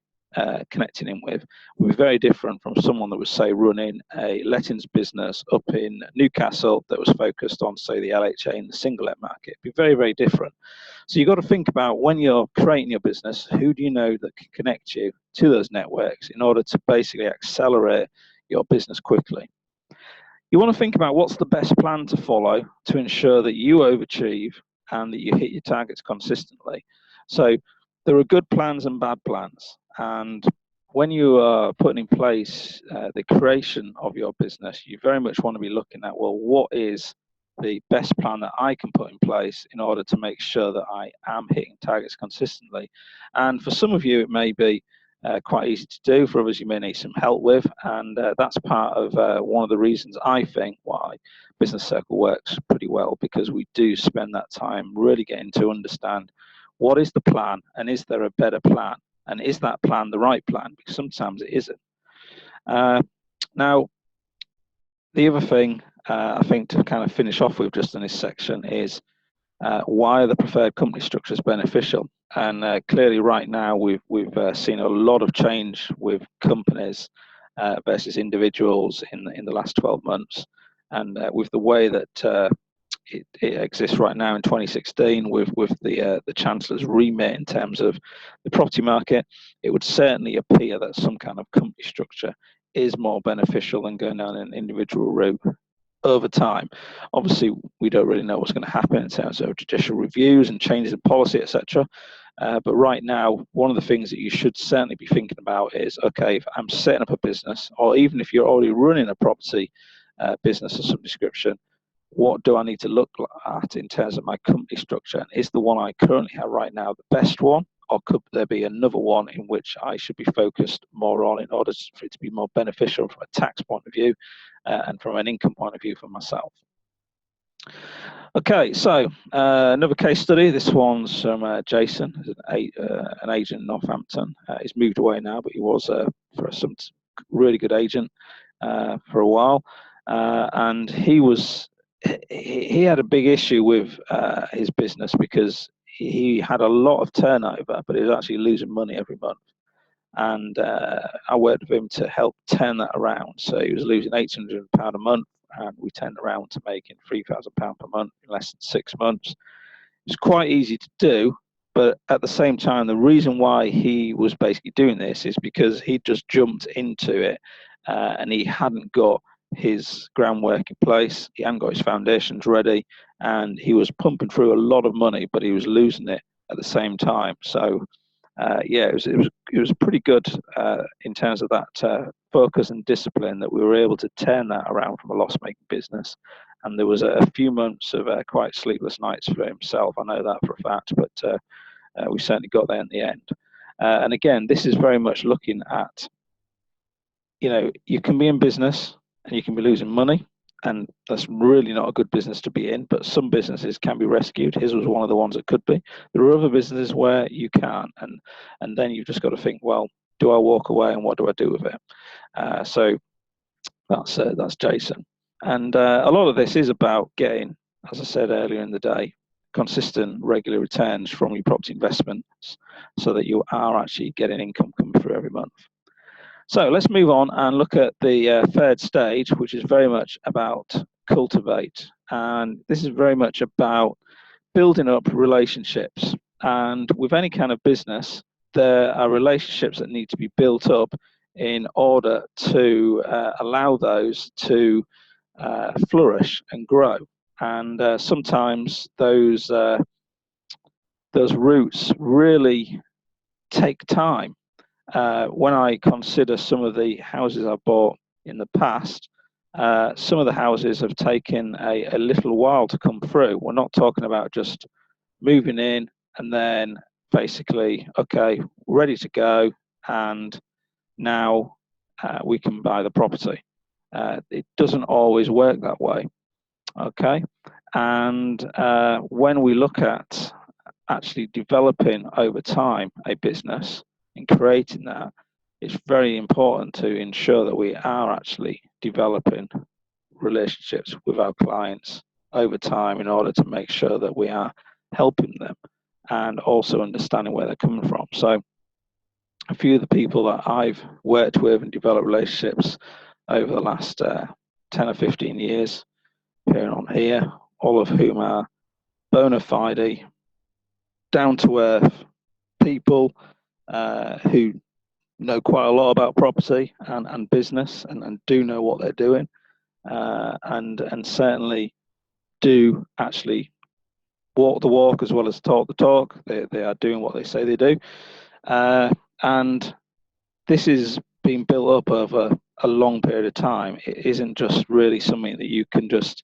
connecting in with would be very different from someone that was, say, running a lettings business up in Newcastle that was focused on, say, the LHA and the single-let market. It'd be very, very different. So you've got to think about, when you're creating your business, who do you know that can connect you to those networks in order to basically accelerate your business quickly. You want to think about what's the best plan to follow to ensure that you overachieve and that you hit your targets consistently. So there are good plans and bad plans. And when you are putting in place the creation of your business, you very much want to be looking at, well, what is the best plan that I can put in place in order to make sure that I am hitting targets consistently. And for some of you, it may be quite easy to do. For others, you may need some help with, and that's part of one of the reasons I think why Business Circle works pretty well, because we do spend that time really getting to understand what is the plan, and is there a better plan, and is that plan the right plan, because sometimes it isn't. Now, the other thing I think to kind of finish off with just in this section is why the preferred company structure is beneficial. And clearly right now we've seen a lot of change with companies versus individuals in the last 12 months. And with the way that it exists right now in 2016 with the Chancellor's remit in terms of the property market, it would certainly appear that some kind of company structure is more beneficial than going down an individual route over time. Obviously, we don't really know what's going to happen in terms of judicial reviews and changes in policy, etc. But right now, one of the things that you should certainly be thinking about is, okay, if I'm setting up a business, or even if you're already running a property business of some description, what do I need to look at in terms of my company structure? And is the one I currently have right now the best one? Or could there be another one in which I should be focused more on in order for it to be more beneficial from a tax point of view and from an income point of view for myself? Okay, so another case study. This one's from Jason, an agent in Northampton. He's moved away now, but he was for some really good agent for a while. And he was he had a big issue with his business because he had a lot of turnover, but he was actually losing money every month. And I worked with him to help turn that around. So he was losing £800 a month, and we turned around to making £3,000 per month in less than 6 months. It's quite easy to do, but at the same time, the reason why he was basically doing this is because he just jumped into it, and he hadn't got his groundwork in place, he hadn't got his foundations ready, and he was pumping through a lot of money, but he was losing it at the same time. So yeah, it was pretty good in terms of that focus and discipline, that we were able to turn that around from a loss-making business. And there was a few months of quite sleepless nights for himself. I know that for a fact, but we certainly got there in the end. And again, this is very much looking at, you can be in business and you can be losing money, and that's really not a good business to be in, but some businesses can be rescued. His was one of the ones that could be. There are other businesses where you can't, and then you've just got to think, well, do I walk away, and what do I do with it? So that's Jason. And a lot of this is about getting, as I said earlier in the day, consistent, regular returns from your property investments, so that you are actually getting income coming through every month. So let's move on and look at the third stage, which is very much about cultivate. And this is very much about building up relationships. And with any kind of business, there are relationships that need to be built up in order to allow those to flourish and grow. And sometimes those roots really take time. When I consider some of the houses I've bought in the past, some of the houses have taken a little while to come through. We're not talking about just moving in and then basically, okay, ready to go, and now we can buy the property. It doesn't always work that way, okay? And when we look at actually developing over time a business and creating that, it's very important to ensure that we are actually developing relationships with our clients over time, in order to make sure that we are helping them and also understanding where they're coming from. So a few of the people that I've worked with and developed relationships over the last 10 or 15 years here on here, all of whom are bona-fide, down-to-earth people who know quite a lot about property and business, and do know what they're doing, and certainly do actually walk the walk as well as talk the talk. They are doing what they say they do, and this is being built up over a long period of time. It isn't just really something that you can just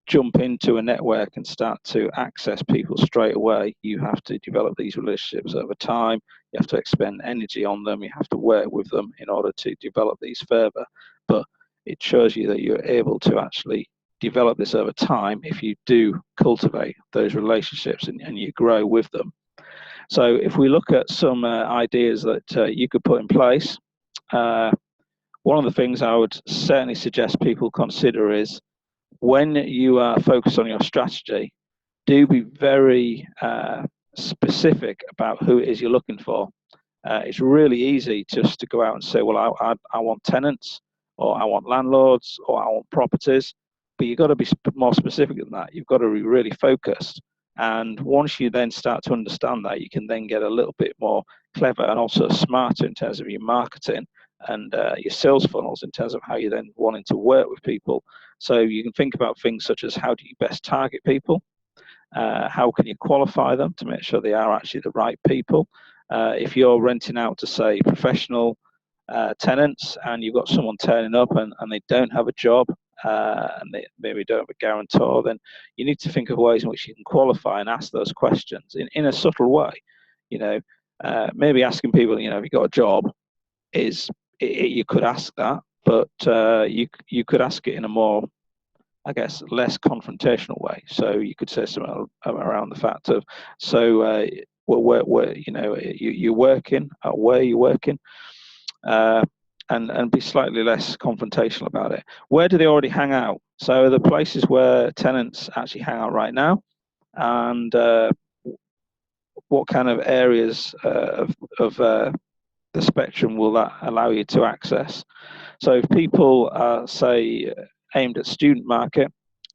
jump into a network and start to access people straight away. You have to develop these relationships over time. You have to expend energy on them. You have to work with them in order to develop these further. But it shows you that you're able to actually develop this over time if you do cultivate those relationships and you grow with them. So if we look at some ideas that you could put in place, one of the things I would certainly suggest people consider is, when you are focused on your strategy, do be very specific about who it is you're looking for. It's really easy just to go out and say, well, I want tenants, or I want landlords, or I want properties. But you've got to be more specific than that. You've got to be really focused. And once you then start to understand that, you can then get a little bit more clever and also smarter in terms of your marketing and your sales funnels, in terms of how you're then wanting to work with people. So you can think about things such as, how do you best target people? How can you qualify them to make sure they are actually the right people? If you're renting out to, say, professional tenants, and you've got someone turning up and they don't have a job, and they maybe don't have a guarantor, then you need to think of ways in which you can qualify and ask those questions in a subtle way. Maybe asking people, have you got a job, you could ask that, but you could ask it in a more, I guess, less confrontational way. So you could say something around the fact of, so where you're working, where you're working, and be slightly less confrontational about it. Where do they already hang out? So the places where tenants actually hang out right now, and what kind of areas of the spectrum will that allow you to access. So if people are, say, aimed at student market,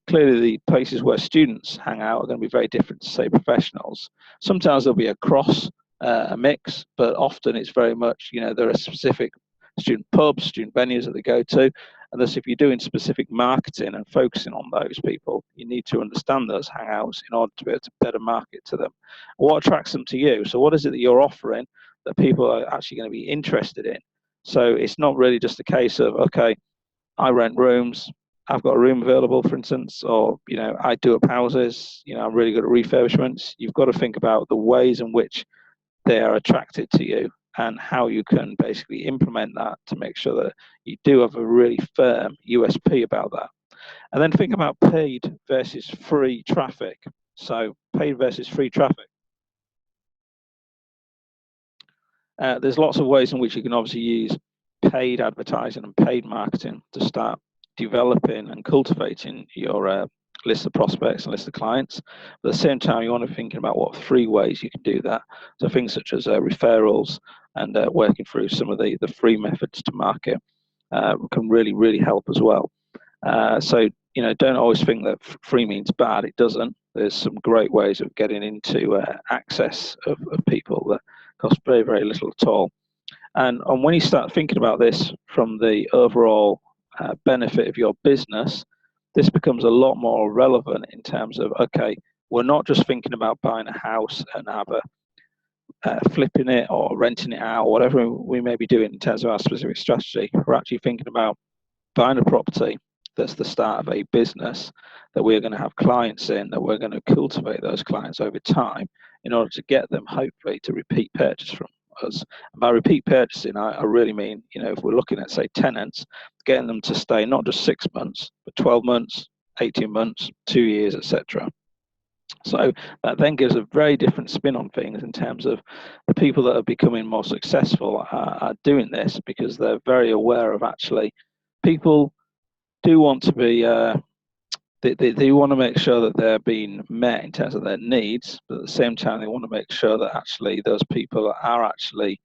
clearly the places where students hang out are going to be very different to, say, professionals. Sometimes there'll be a mix, but often it's very much, there are specific student pubs, student venues that they go to. And thus, if you're doing specific marketing and focusing on those people, you need to understand those hangouts in order to be able to better market to them. What attracts them to you? So what is it that you're offering that people are actually going to be interested in? So it's not really just a case of, okay, I rent rooms, I've got a room available, for instance, or, I do up houses, I'm really good at refurbishments. You've got to think about the ways in which they are attracted to you and how you can basically implement that to make sure that you do have a really firm USP about that. And then think about paid versus free traffic. So paid versus free traffic. There's lots of ways in which you can obviously use paid advertising and paid marketing to start developing and cultivating your list of prospects and list of clients. But at the same time, you want to be thinking about what free ways you can do that. So things such as referrals and working through some of the free methods to market can really, really help as well. So, don't always think that free means bad. It doesn't. There's some great ways of getting into access of people that cost very, very little at all. And when you start thinking about this from the overall benefit of your business, this becomes a lot more relevant in terms of, okay, we're not just thinking about buying a house and either flipping it or renting it out, or whatever we may be doing in terms of our specific strategy. We're actually thinking about buying a property that's the start of a business that we're going to have clients in, that we're going to cultivate those clients over time in order to get them, hopefully, to repeat purchase from us. And by repeat purchasing, I really mean, if we're looking at, say, tenants, getting them to stay not just 6 months, but 12 months, 18 months, 2 years, etc. So that then gives a very different spin on things in terms of the people that are becoming more successful are doing this because they're very aware of actually people do want to be, they want to make sure that they're being met in terms of their needs, but at the same time, they want to make sure that actually those people are actually,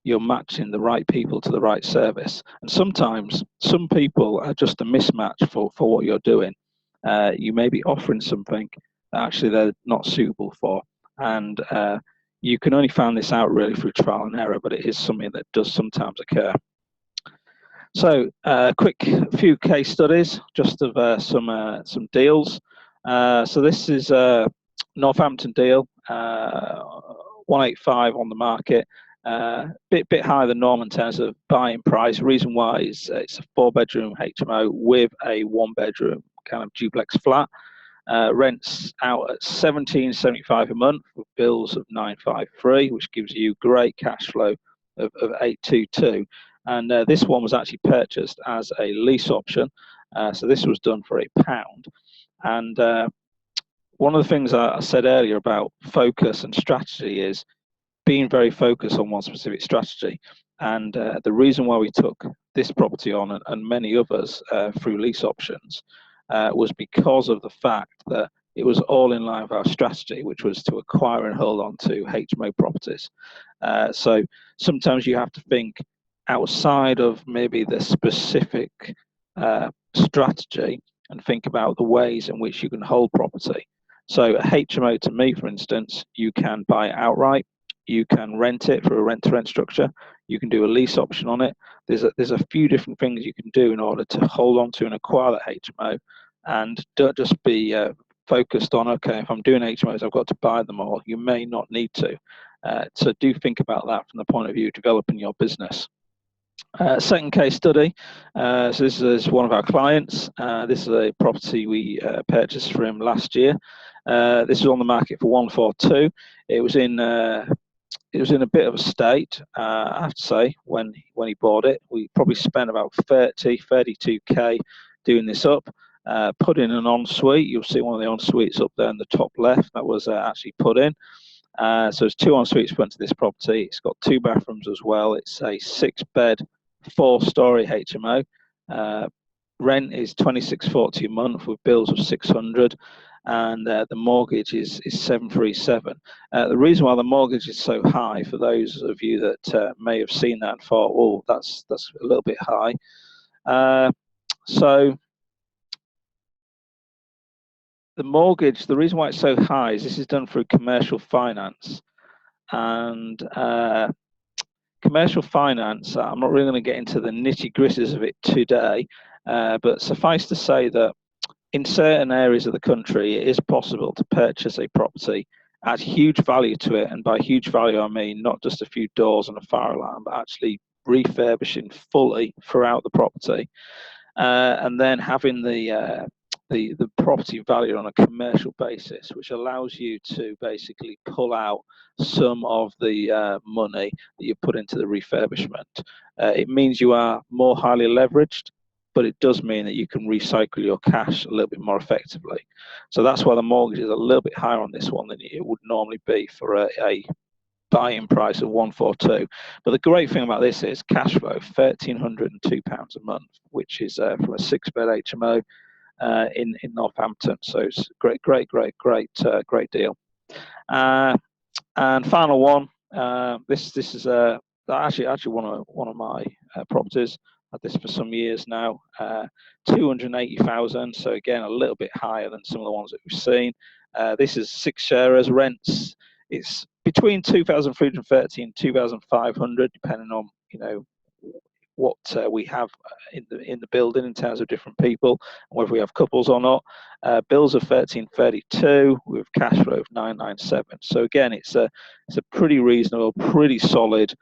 you're matching the right people to the right service. And sometimes some people are just a mismatch for what you're doing. You may be offering something that actually they're not suitable for. And you can only find this out really through trial and error, but it is something that does sometimes occur. So, quick few case studies just of some deals. So this is a Northampton deal, 185 on the market. Bit higher than normal in terms of buying price. Reason why is it's a 4-bedroom HMO with a 1-bedroom kind of duplex flat. Rents out at $17.75 a month with bills of $953, which gives you great cash flow of $822. And this one was actually purchased as a lease option. So this was done for £1. And one of the things I said earlier about focus and strategy is being very focused on one specific strategy. And the reason why we took this property on and many others through lease options was because of the fact that it was all in line with our strategy, which was to acquire and hold on to HMO properties. So sometimes you have to think outside of maybe the specific strategy and think about the ways in which you can hold property. So a HMO, to me, for instance, you can buy it outright, you can rent it through a rent-to-rent structure, you can do a lease option on it. There's a few different things you can do in order to hold on to and acquire that HMO, and don't just be focused on, okay, if I'm doing HMOs, I've got to buy them all. You may not need to. So do think about that from the point of view of developing your business. Second case study. So this is one of our clients. This is a property we purchased for him last year. This was on the market for 142. It was in a bit of a state, I have to say, when he bought it. We probably spent about 32K doing this up. Put in an ensuite. You'll see one of the ensuites up there in the top left. That was actually put in. So there's 2 ensuites put into this property. It's got 2 bathrooms as well. It's a 6-bed, 4-story HMO. rent is £26.40 a month with bills of 600, and the mortgage is 737. The reason why the mortgage is so high, for those of you that may have seen that and thought, oh, that's a little bit high. So the mortgage, the reason why it's so high is this is done through commercial finance, and commercial finance, I'm not really going to get into the nitty-gritties of it today, but suffice to say that in certain areas of the country, it is possible to purchase a property, add huge value to it, and by huge value I mean not just a few doors and a fire alarm, but actually refurbishing fully throughout the property, and then having the property valued on a commercial basis, which allows you to basically pull out some of the money that you put into the refurbishment. It means you are more highly leveraged, but it does mean that you can recycle your cash a little bit more effectively. So that's why the mortgage is a little bit higher on this one than it would normally be for a buying price of 142. But the great thing about this is cash flow, £1,302 a month, which is from a 6-bed HMO in Northampton. So it's great deal. And final one, this is actually one of my properties. Had this for some years now, 280,000. So again, a little bit higher than some of the ones that we've seen. This is 6 sharers, rents. It's between 2,330 and 2,500, depending on what we have in the building in terms of different people, and whether we have couples or not. Bills of 1,332 with cash flow of 997. So again, it's a pretty reasonable, pretty solid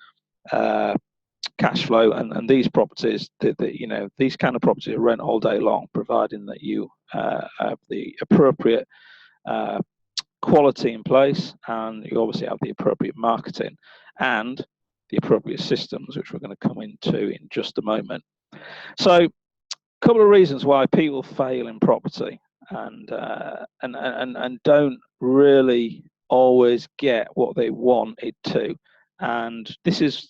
cash flow, and these properties, these kind of properties are rent all day long, providing that you have the appropriate quality in place, and you obviously have the appropriate marketing and the appropriate systems, which we're going to come into in just a moment. So a couple of reasons why people fail in property and don't really always get what they want it to. And this is,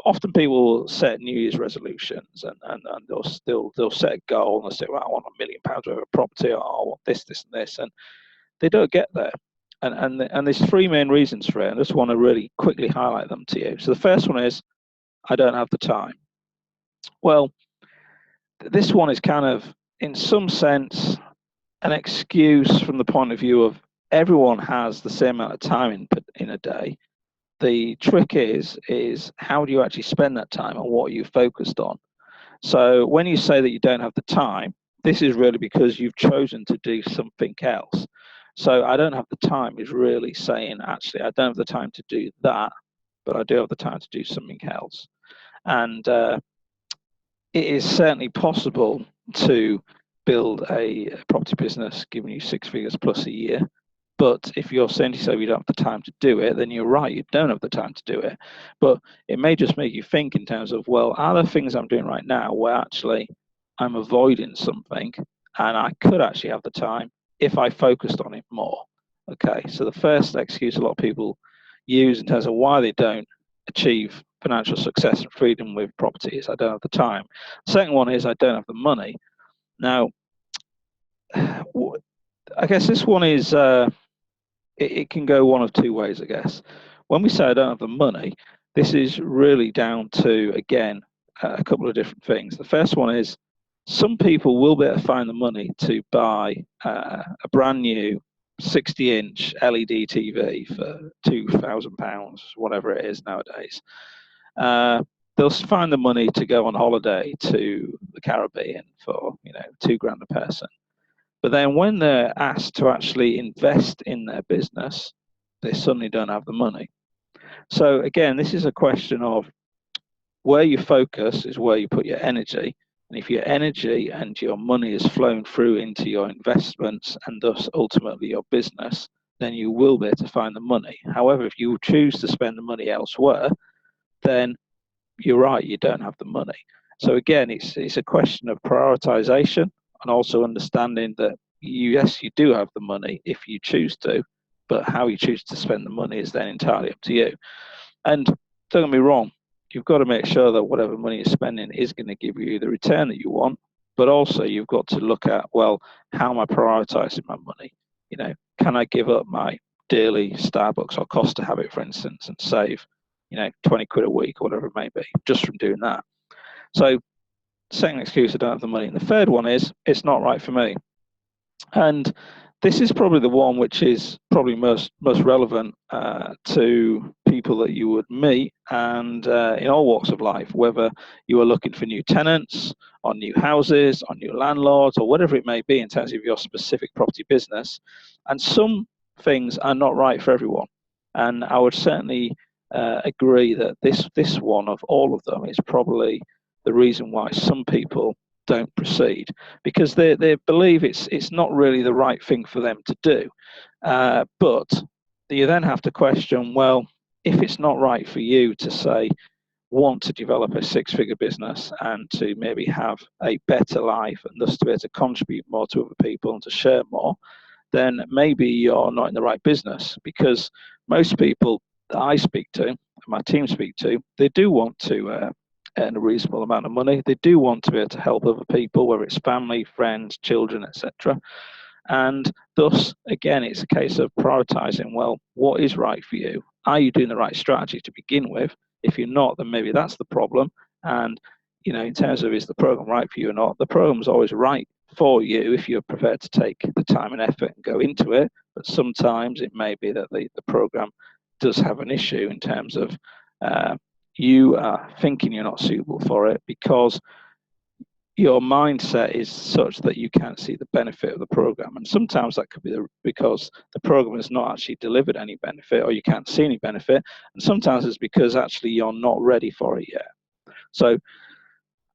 often people will set New Year's resolutions, and they'll set a goal, and they'll say, well, I want £1 million worth of property, or I want this and this, and they don't get there. And there's 3 main reasons for it. I just want to really quickly highlight them to you. So the first one is, I don't have the time. Well, this one is kind of, in some sense, an excuse from the point of view of everyone has the same amount of time in a day. The trick is how do you actually spend that time, and what are you focused on? So when you say that you don't have the time, this is really because you've chosen to do something else. So I don't have the time is really saying, actually, I don't have the time to do that, but I do have the time to do something else. And it is certainly possible to build a property business giving you 6 figures plus a year. But if you're saying to yourself you don't have the time to do it, then you're right, you don't have the time to do it. But it may just make you think in terms of, well, are there things I'm doing right now where actually I'm avoiding something, and I could actually have the time if I focused on it more? Okay, so the first excuse a lot of people use in terms of why they don't achieve financial success and freedom with property is, I don't have the time. The second one is, I don't have the money. Now, I guess this one is, it can go one of 2 ways, I guess. When we say I don't have the money, this is really down to, again, a couple of different things. The first one is, some people will be able to find the money to buy a brand new 60-inch LED TV for £2,000, whatever it is nowadays. They'll find the money to go on holiday to the Caribbean for £2,000 a person. But then when they're asked to actually invest in their business, they suddenly don't have the money. So again, this is a question of where you focus is where you put your energy. And if your energy and your money is flown through into your investments and thus ultimately your business, then you will be able to find the money. However, if you choose to spend the money elsewhere, then you're right, you don't have the money. So again, it's a question of prioritization, and also understanding that yes, you do have the money if you choose to, but how you choose to spend the money is then entirely up to you. And don't get me wrong, you've got to make sure that whatever money you're spending is going to give you the return that you want, but also you've got to look at, well, how am I prioritizing my money? Can I give up my daily Starbucks or Costa habit, for instance, and save 20 quid a week or whatever it may be just from doing that? So second excuse, I don't have the money. And the third one is, it's not right for me. And this is probably the one which is probably most relevant to people that you would meet, and in all walks of life, whether you are looking for new tenants, on new houses, on new landlords, or whatever it may be in terms of your specific property business. And some things are not right for everyone. And I would certainly agree that this one of all of them is probably the reason why some people don't proceed, because they believe it's not really the right thing for them to do. But you then have to question, well, if it's not right for you to say, want to develop a six-figure business and to maybe have a better life and thus to be able to contribute more to other people and to share more, then maybe you're not in the right business. Because most people that I speak to, and my team speak to, they do want to earn a reasonable amount of money. They do want to be able to help other people, whether it's family, friends, children, etc. And thus, again, it's a case of prioritizing, well, what is right for you? Are you doing the right strategy to begin with? If you're not, then maybe that's the problem. And, in terms of, is the program right for you or not, the program's always right for you if you're prepared to take the time and effort and go into it. But sometimes it may be that the program does have an issue in terms of you are thinking you're not suitable for it because your mindset is such that you can't see the benefit of the program. And sometimes that could be because the program has not actually delivered any benefit, or you can't see any benefit. And sometimes it's because actually you're not ready for it yet. So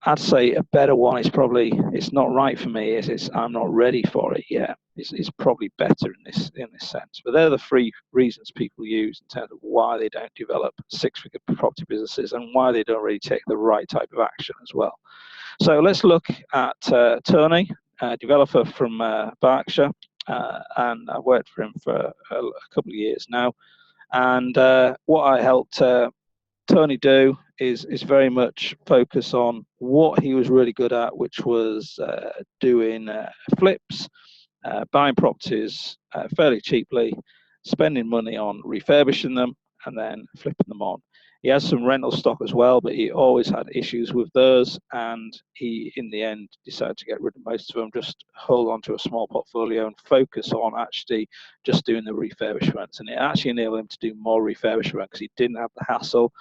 I'd say a better one is probably, it's not right for me, it's I'm not ready for it yet. It's probably better in this sense. But they're the three reasons people use in terms of why they don't develop six-figure property businesses and why they don't really take the right type of action as well. So let's look at Tony, a developer from Berkshire, and I've worked for him for a couple of years now. And what I helped Tony do is very much focus on what he was really good at, which was doing flips, buying properties fairly cheaply, spending money on refurbishing them, and then flipping them on. He has some rental stock as well, but he always had issues with those, and he, in the end, decided to get rid of most of them, just hold on to a small portfolio and focus on actually just doing the refurbishments. And it actually enabled him to do more refurbishment because he didn't have the hassle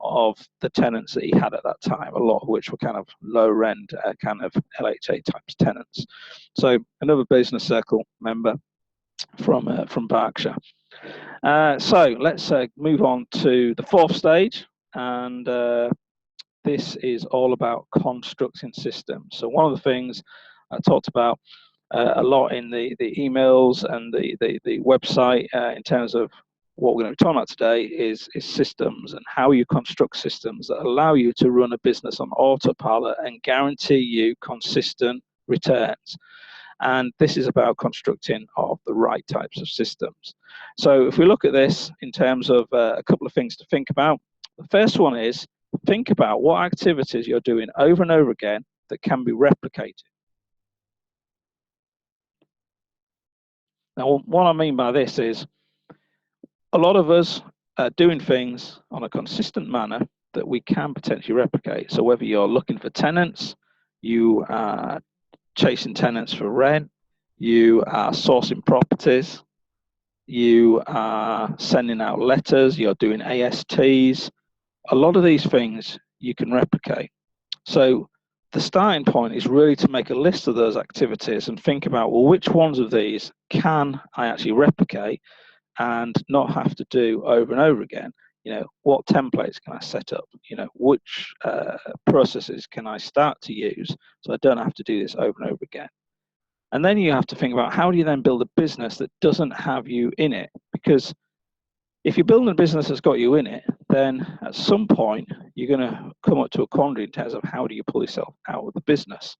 of the tenants that he had at that time, a lot of which were kind of low rent, kind of LHA types tenants. So another business circle member from Berkshire. So let's move on to the fourth stage, and this is all about constructing systems. So one of the things I talked about a lot in the emails and the website in terms of what we're going to be talking about today is systems and how you construct systems that allow you to run a business on autopilot and guarantee you consistent returns. And this is about constructing of the right types of systems. So if we look at this in terms of a couple of things to think about, the first one is think about what activities you're doing over and over again that can be replicated. Now, what I mean by this is a lot of us are doing things on a consistent manner that we can potentially replicate. So whether you're looking for tenants, you are chasing tenants for rent, you are sourcing properties, you are sending out letters, you're doing ASTs, a lot of these things you can replicate. So the starting point is really to make a list of those activities and think about, well, which ones of these can I actually replicate and not have to do over and over again? What templates can I set up? Which processes can I start to use so I don't have to do this over and over again? And then you have to think about, how do you then build a business that doesn't have you in it? Because if you're building a business that's got you in it, then at some point you're going to come up to a quandary in terms of how do you pull yourself out of the business.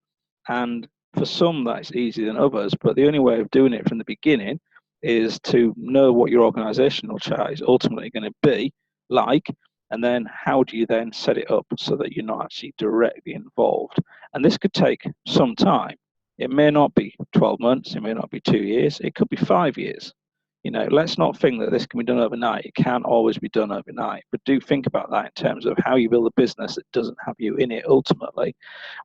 And for some that's easier than others, but the only way of doing it from the beginning is to know what your organizational chart is ultimately going to be like, And then how do you then set it up so that you're not actually directly involved? And this could take some time. It may not be 12 months, it may not be 2 years, it could be 5 years. Let's not think that this can be done overnight. It can't always be done overnight, but do think about that in terms of how you build a business that doesn't have you in it ultimately.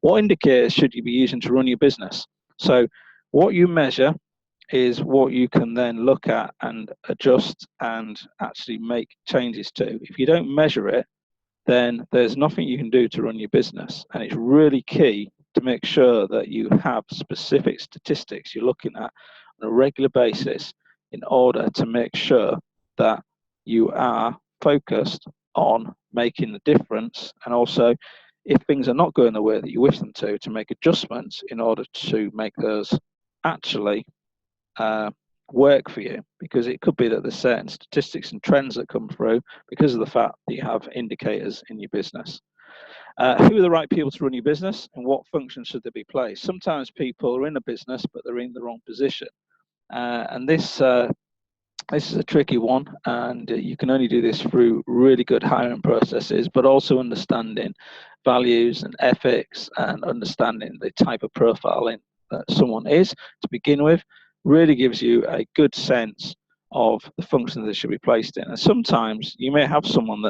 What indicators should you be using to run your business? So what you measure is what you can then look at and adjust and actually make changes to. If you don't measure it, then there's nothing you can do to run your business. And it's really key to make sure that you have specific statistics you're looking at on a regular basis in order to make sure that you are focused on making the difference, and also if things are not going the way that you wish them to make adjustments in order to make those actually work for you, because it could be that there's certain statistics and trends that come through because of the fact that you have indicators in your business. Who are the right people to run your business, and what functions should they be placed? Sometimes people are in a business but they're in the wrong position, and this is a tricky one, and you can only do this through really good hiring processes, but also understanding values and ethics and understanding the type of profiling that someone is to begin with. Really gives you a good sense of the function that they should be placed in. And sometimes you may have someone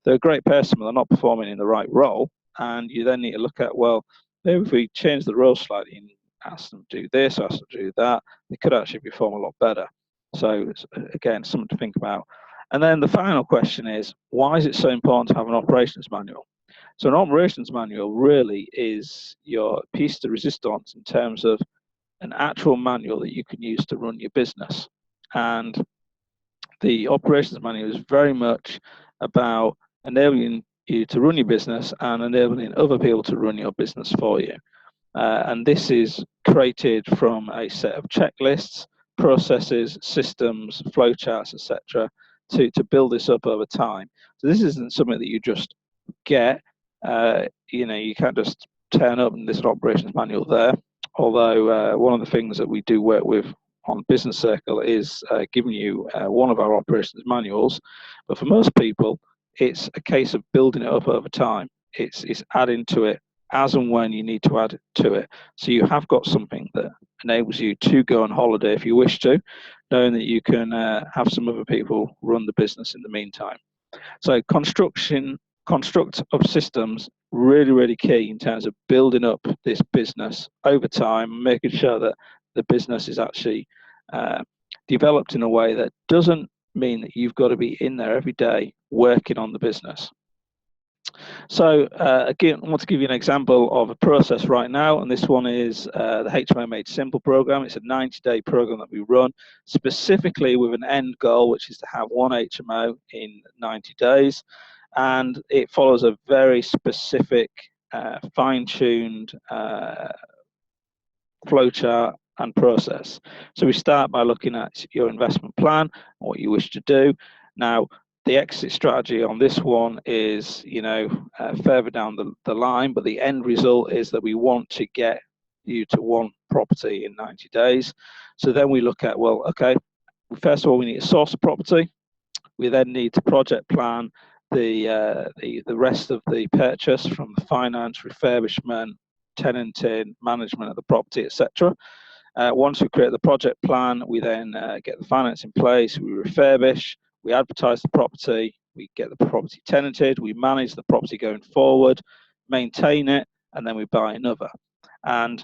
they're a great person, but they're not performing in the right role, and you then need to look at, well, maybe if we change the role slightly and ask them to do this, ask them to do that, they could actually perform a lot better. So again, something to think about. And then the final question is, why is it so important to have an operations manual? So an operations manual really is your piece de resistance in terms of an actual manual that you can use to run your business. And the operations manual is very much about enabling you to run your business and enabling other people to run your business for you. And this is created from a set of checklists, processes, systems, flowcharts, etc., to build this up over time. So this isn't something that you just get. You can't just turn up and there's an operations manual there. Although one of the things that we do work with on Business Circle is giving you one of our operations manuals. But for most people, it's a case of building it up over time. It's adding to it as and when you need to add to it. So you have got something that enables you to go on holiday if you wish to, knowing that you can have some other people run the business in the meantime. So construct of systems, really, really key in terms of building up this business over time, making sure that the business is actually developed in a way that doesn't mean that you've got to be in there every day working on the business. So again, I want to give you an example of a process right now, and this one is the HMO Made Simple program. It's a 90-day program that we run specifically with an end goal, which is to have one HMO in 90 days. And it follows a very specific, fine-tuned flowchart and process. So we start by looking at your investment plan, what you wish to do. Now, the exit strategy on this one is, further down the line, but the end result is that we want to get you to one property in 90 days. So then we look at, well, okay, first of all, we need to source a property. We then need to project plan the rest of the purchase, from the finance, refurbishment, tenanting, management of the property, etc. Once we create the project plan, we then get the finance in place, we refurbish, we advertise the property, we get the property tenanted, we manage the property going forward, maintain it, and then we buy another. And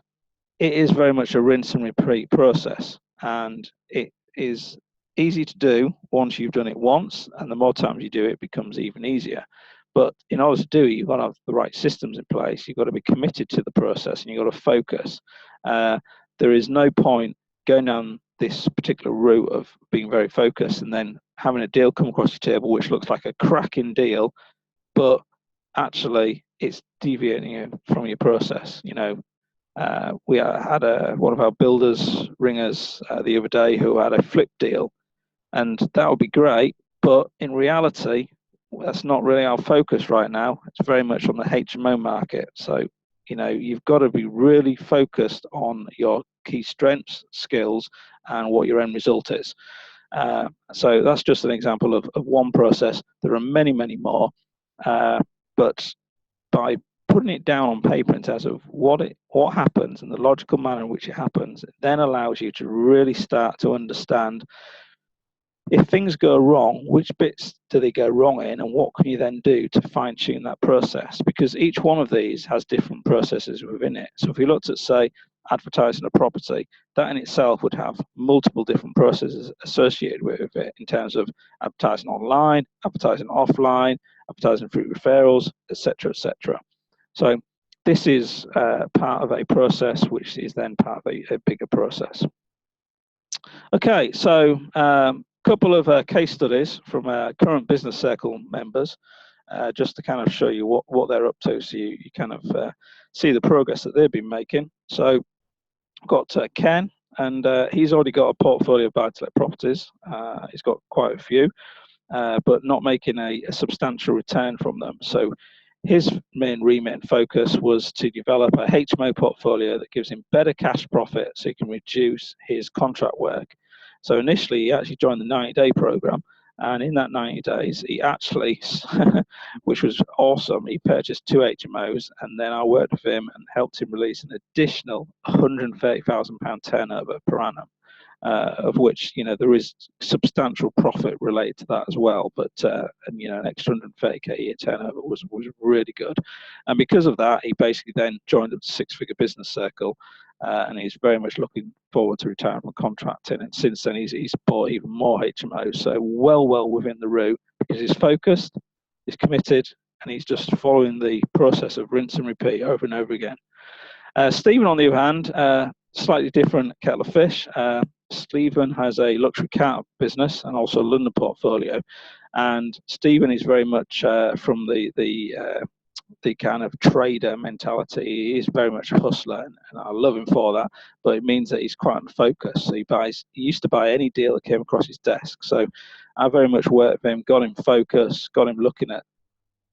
it is very much a rinse and repeat process, and it is easy to do once you've done it once, and the more times you do it, it becomes even easier. But in order to do it, you've got to have the right systems in place, you've got to be committed to the process, and you've got to focus. There is no point going down this particular route of being very focused and then having a deal come across your table which looks like a cracking deal, but actually it's deviating you from your process. We had one of our builders ring us the other day who had a flip deal, and that would be great, but in reality that's not really our focus right now. It's very much on the HMO market. So you've got to be really focused on your key strengths, skills, and what your end result is. So that's just an example of one process. There are many, many more. but by putting it down on paper in terms of what happens and the logical manner in which it happens, it then allows you to really start to understand, if things go wrong, which bits do they go wrong in, and what can you then do to fine tune that process? Because each one of these has different processes within it. So if you looked at, say, advertising a property, that in itself would have multiple different processes associated with it in terms of advertising online, advertising offline, advertising through referrals, etc., etc. So this is part of a process which is then part of a bigger process. Okay, so couple of case studies from current business circle members, just to kind of show you what they're up to, so you kind of see the progress that they've been making. So I've got Ken, and he's already got a portfolio of buy-to-let properties. He's got quite a few, but not making a substantial return from them. So his main remit and focus was to develop a HMO portfolio that gives him better cash profit so he can reduce his contract work. So initially, he actually joined the 90-day program, and in that 90 days, he actually, which was awesome, he purchased 2 HMOs, and then I worked with him and helped him release an additional £130,000 turnover per annum. Of which, you know, there is substantial profit related to that as well, but and, you know, an extra 130k a year turnover was really good. And because of that, he basically then joined up to Six-Figure Business Circle, and he's very much looking forward to retiring from contracting. And since then, he's bought even more HMOs, so well within the route, because he's focused, he's committed, and he's just following the process of rinse and repeat over and over again. Stephen, on the other hand, slightly different kettle of fish. Stephen has a luxury car business and also a London portfolio, and Stephen is very much from the kind of trader mentality. He is very much a hustler, and I love him for that. But it means that he's quite unfocused. So he used to buy any deal that came across his desk. So I very much worked with him, got him focused, got him looking at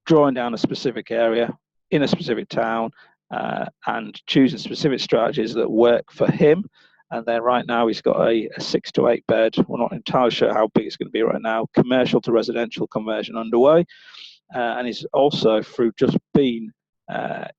drawing down a specific area in a specific town, and choosing specific strategies that work for him. And then right now he's got a 6 to 8 bed, we're not entirely sure how big it's going to be right now, commercial to residential conversion underway. And he's also, through just being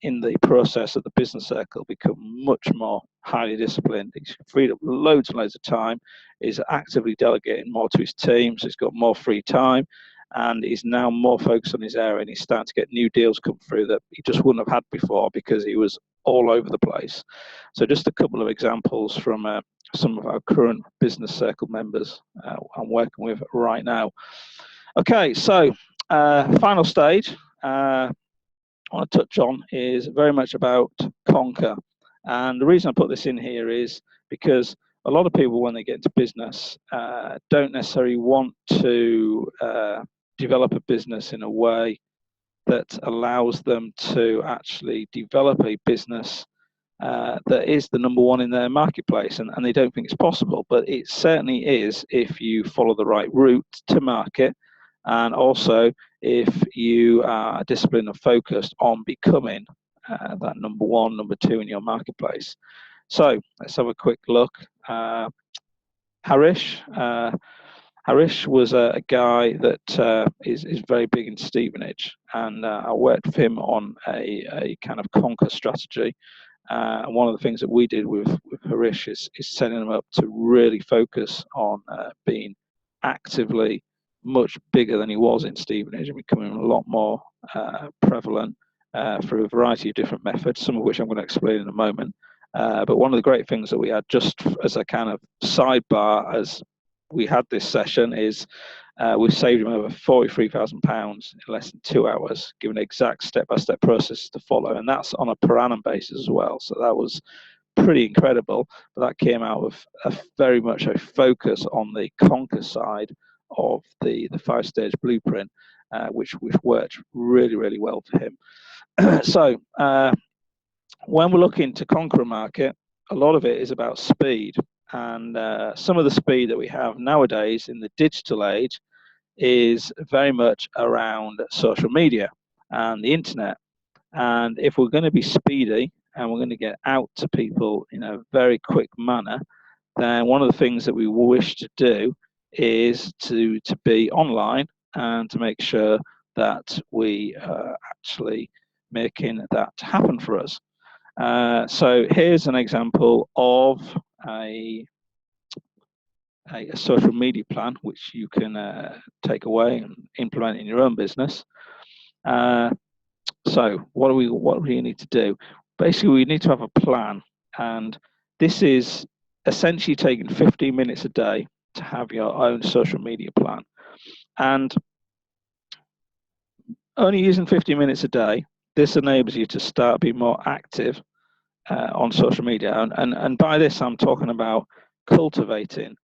in the process of the business circle, become much more highly disciplined. He's freed up loads and loads of time. He's actively delegating more to his team, so he's got more free time, and he's now more focused on his area, and he's starting to get new deals come through that he just wouldn't have had before because he was all over the place. So just a couple of examples from some of our current business circle members I'm working with right now. Okay, so final stage I want to touch on is very much about conquer. And the reason I put this in here is because a lot of people, when they get into business, don't necessarily want to develop a business in a way that allows them to actually develop a business that is the number one in their marketplace, and they don't think it's possible. But it certainly is if you follow the right route to market, and also if you are disciplined and focused on becoming that number one, number two in your marketplace. So let's have a quick look. Harish was a guy that is very big in Stevenage, and I worked with him on a kind of conquer strategy. And one of the things that we did with Harish is setting him up to really focus on being actively much bigger than he was in Stevenage and becoming a lot more prevalent through a variety of different methods, some of which I'm going to explain in a moment. But one of the great things that we had, just as a kind of sidebar as we had this session, is we saved him over £43,000 in less than 2 hours, given exact step-by-step process to follow, and that's on a per annum basis as well. So that was pretty incredible, but that came out of very much a focus on the conquer side of the 5-stage blueprint, which worked really well for him. So when we're looking to conquer a market, a lot of it is about speed, and some of the speed that we have nowadays in the digital age is very much around social media and the internet. And if we're going to be speedy and we're going to get out to people in a very quick manner, then one of the things that we wish to do is to be online and to make sure that we are actually making that happen for us. So here's an example of a social media plan which you can take away and implement in your own business. So what do we need to do? Basically, we need to have a plan, and this is essentially taking 15 minutes a day to have your own social media plan. And only using 15 minutes a day, this enables you to start being more active on social media. And by this, I'm talking about cultivating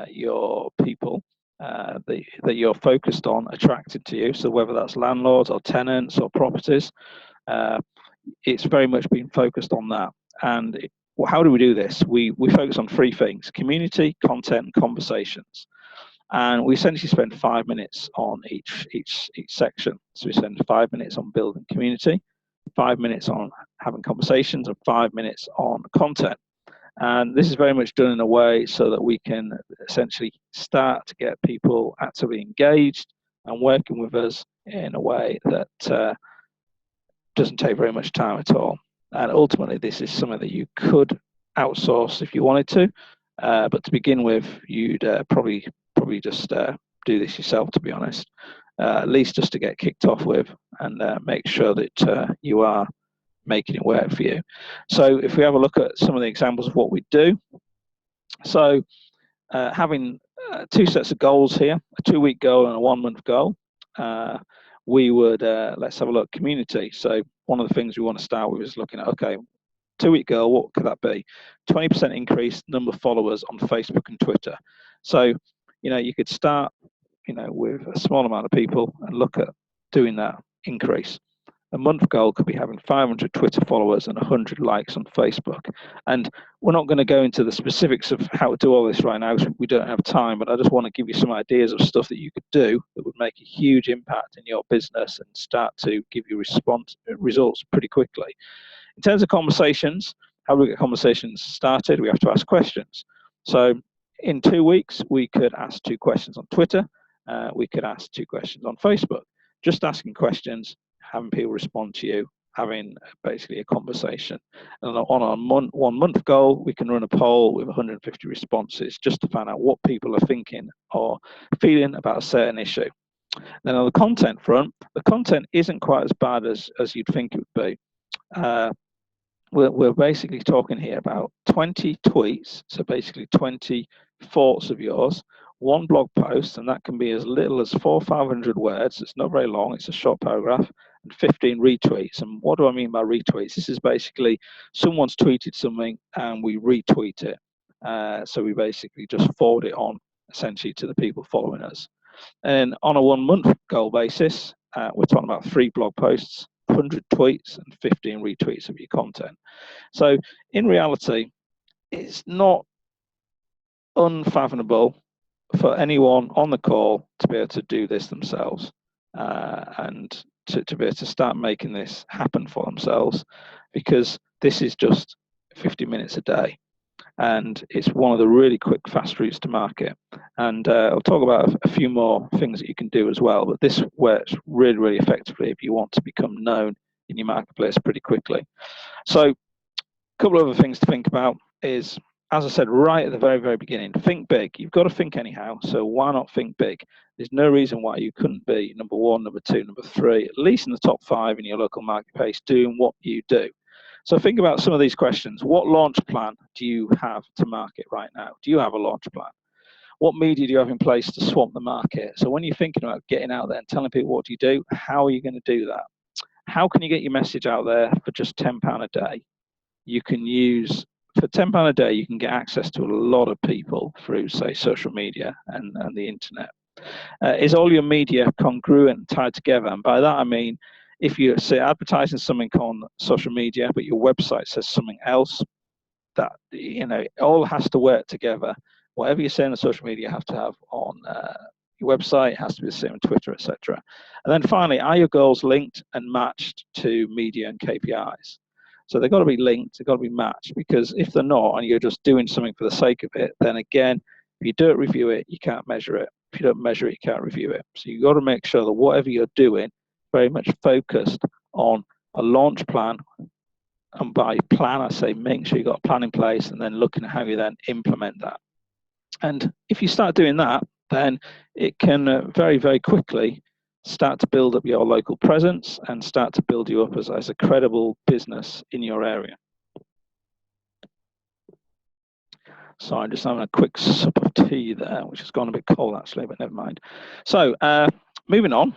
your people that you're focused on attracting to you. So whether that's landlords or tenants or properties, it's very much been focused on that. And how do we do this? We focus on three things: community, content, and conversations. And we essentially spend 5 minutes on each section. So we spend 5 minutes on building community, 5 minutes on having conversations, and 5 minutes on content. And this is very much done in a way so that we can essentially start to get people actively engaged and working with us in a way that doesn't take very much time at all. And ultimately, this is something that you could outsource if you wanted to, but to begin with, you'd probably just do this yourself, to be honest, at least just to get kicked off with and make sure that you are making it work for you. So if we have a look at some of the examples of what we do, so having two sets of goals here, a 2-week goal and a 1-month goal, we would, let's have a look, community. So one of the things we want to start with is looking at, okay, 2-week goal, what could that be? 20% increase number of followers on Facebook and Twitter. So, you could start, with a small amount of people and look at doing that increase. A month goal could be having 500 Twitter followers and 100 likes on Facebook. And we're not going to go into the specifics of how to do all this right now because we don't have time, but I just want to give you some ideas of stuff that you could do that would make a huge impact in your business and start to give you results pretty quickly. In terms of conversations, how do we get conversations started? We have to ask questions. So in 2 weeks, we could ask 2 questions on Twitter. We could ask 2 questions on Facebook. Just asking questions, having people respond to you, having basically a conversation. And on our 1 month goal, we can run a poll with 150 responses just to find out what people are thinking or feeling about a certain issue. Then on the content front, the content isn't quite as bad as you'd think it would be. We're basically talking here about 20 tweets, so basically 20 thoughts of yours, 1 blog post, and that can be as little as 400 or 500 words. It's not very long, it's a short paragraph, and 15 retweets. And what do I mean by retweets? This is basically someone's tweeted something and we retweet it. So we basically just forward it on essentially to the people following us. And on a 1 month goal basis, we're talking about 3 blog posts, 100 tweets and 15 retweets of your content. So in reality, it's not unfathomable for anyone on the call to be able to do this themselves and to be able to start making this happen for themselves, because this is just 50 minutes a day. And it's one of the really quick, fast routes to market. And I'll talk about a few more things that you can do as well. But this works really, really effectively if you want to become known in your marketplace pretty quickly. So a couple of other things to think about is, as I said right at the very, very beginning, think big. You've got to think anyhow. So why not think big? There's no reason why you couldn't be number 1, number 2, number 3, at least in the top 5 in your local marketplace doing what you do. So think about some of these questions. What launch plan do you have to market right now? Do you have a launch plan? What media do you have in place to swamp the market? So when you're thinking about getting out there and telling people what you do, how are you going to do that? How can you get your message out there for just £10 a day? You can use, for £10 a day, you can get access to a lot of people through, say, social media and the internet. Is all your media congruent and tied together? And by that I mean, if you say advertising something on social media, but your website says something else, that it all has to work together. Whatever you're saying on social media, you have to have on your website. It has to be the same on Twitter, etc. And then finally, are your goals linked and matched to media and KPIs? So they've got to be linked, they've got to be matched, because if they're not, and you're just doing something for the sake of it, then again, if you don't review it, you can't measure it. if you don't measure it, you can't review it. So you've got to make sure that whatever you're doing, very much focused on a launch plan. And by plan, I say make sure you've got a plan in place and then looking at how you then implement that. And if you start doing that, then it can very, very quickly start to build up your local presence and start to build you up as a credible business in your area. So I'm just having a quick sup of tea there, which has gone a bit cold actually, but never mind. So moving on,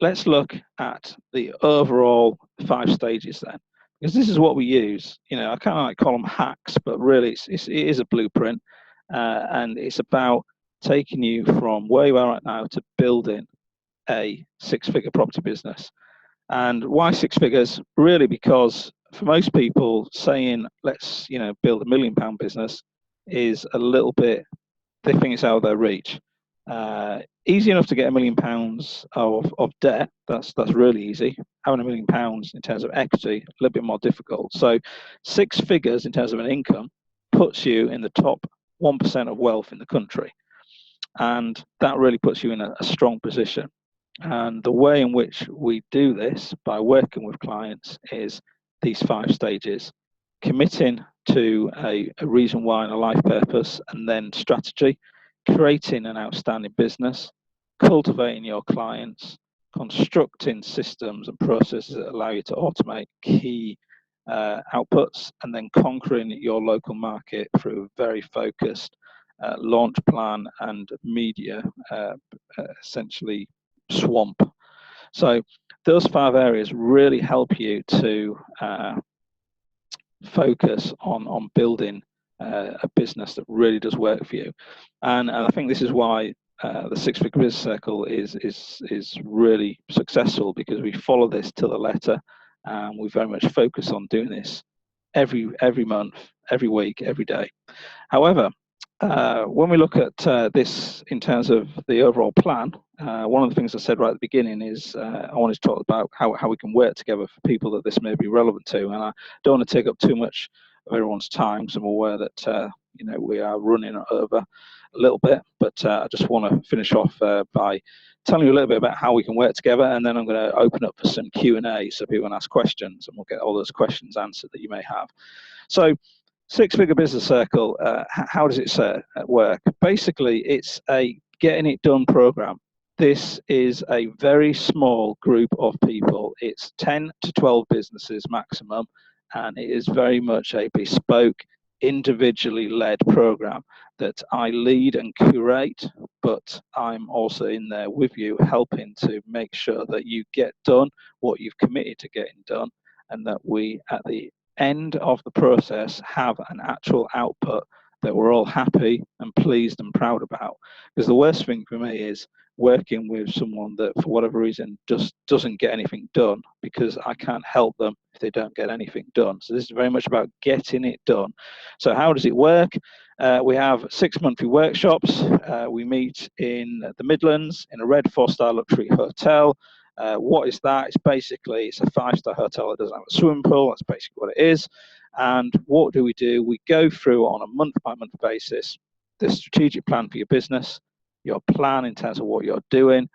let's look at the overall 5 stages then, because this is what we use. You know, I kind of like call them hacks, but really it is a blueprint, and it's about taking you from where you are right now to building a 6-figure property business. And why 6 figures? Really, because for most people, saying let's build £1 million business is a little bit, they think it's out of their reach. Easy enough to get £1 million of debt. That's really easy. Having £1 million in terms of equity, a little bit more difficult. So 6 figures in terms of an income puts you in the top 1% of wealth in the country, and that really puts you in a strong position. And the way in which we do this by working with clients is these 5 stages: committing to a reason why and a life purpose, and then strategy, creating an outstanding business, cultivating your clients, constructing systems and processes that allow you to automate key outputs, and then conquering your local market through a very focused launch plan and media, essentially swamp. So those 5 areas really help you to focus on building a business that really does work for you. And I think this is why the 6-figure business circle is really successful, because we follow this to the letter, and we very much focus on doing this every month, every week, every day. However, when we look at this in terms of the overall plan, one of the things I said right at the beginning is I wanted to talk about how we can work together for people that this may be relevant to. And I don't want to take up too much of everyone's time, because I'm aware that we are running over a little bit. But I just want to finish off by telling you a little bit about how we can work together, and then I'm going to open up for some Q&A so people can ask questions, and we'll get all those questions answered that you may have. So 6-figure business circle, how does it work? Basically, it's a getting it done program. This is a very small group of people. It's 10 to 12 businesses maximum, and it is very much a bespoke, individually led program that I lead and curate, but I'm also in there with you, helping to make sure that you get done what you've committed to getting done, and that we, at the end of the process, have an actual output that we're all happy and pleased and proud about. Because the worst thing for me is working with someone that for whatever reason just doesn't get anything done, because I can't help them if they don't get anything done. So this is very much about getting it done. So how does it work? We have 6 monthly workshops. We meet in the Midlands in a red 4-star luxury hotel. What is that? It's a 5-star hotel that doesn't have a swimming pool. That's basically what it is. And what do? We go through on a month-by-month basis the strategic plan for your business, your plan in terms of what you're doing.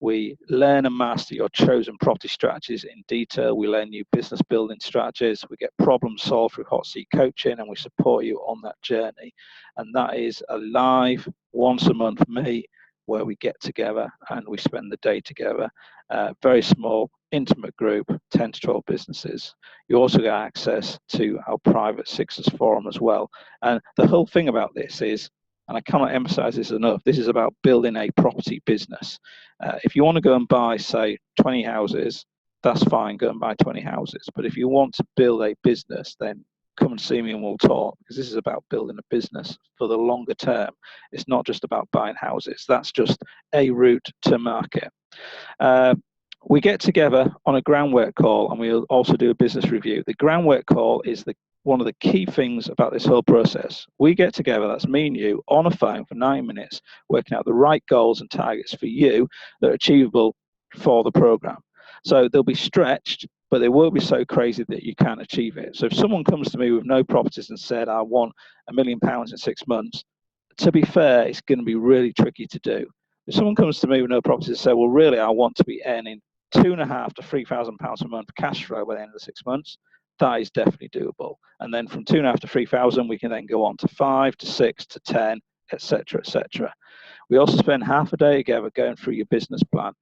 We learn and master your chosen property strategies in detail. We learn new business building strategies. We get problem solved through hot seat coaching, and we support you on that journey. And that is a live, once a month meet, where we get together and we spend the day together. Very small, intimate group, 10 to 12 businesses. You also get access to our private Sixers forum as well. And the whole thing about this is, and I cannot emphasize this enough, this is about building a property business. If you want to go and buy, say, 20 houses, that's fine, go and buy 20 houses. But if you want to build a business, then come and see me and we'll talk, because this is about building a business for the longer term. It's not just about buying houses. That's just a route to market. We get together on a groundwork call, and we'll also do a business review. The groundwork call is one of the key things about this whole process. We get together, that's me and you, on a phone for 9 minutes, working out the right goals and targets for you that are achievable for the program. So they'll be stretched, but they won't be so crazy that you can't achieve it. So if someone comes to me with no properties and said, I want £1 million in 6 months, to be fair, it's going to be really tricky to do. If someone comes to me with no property and say, well, really, I want to be earning £2,500 to £3,000 a month cash flow by the end of the 6 months, that is definitely doable. And then from 2,500 to 3,000, we can then go on to 5 to 6 to 10, etc., etc. We also spend half a day together going through your business plan.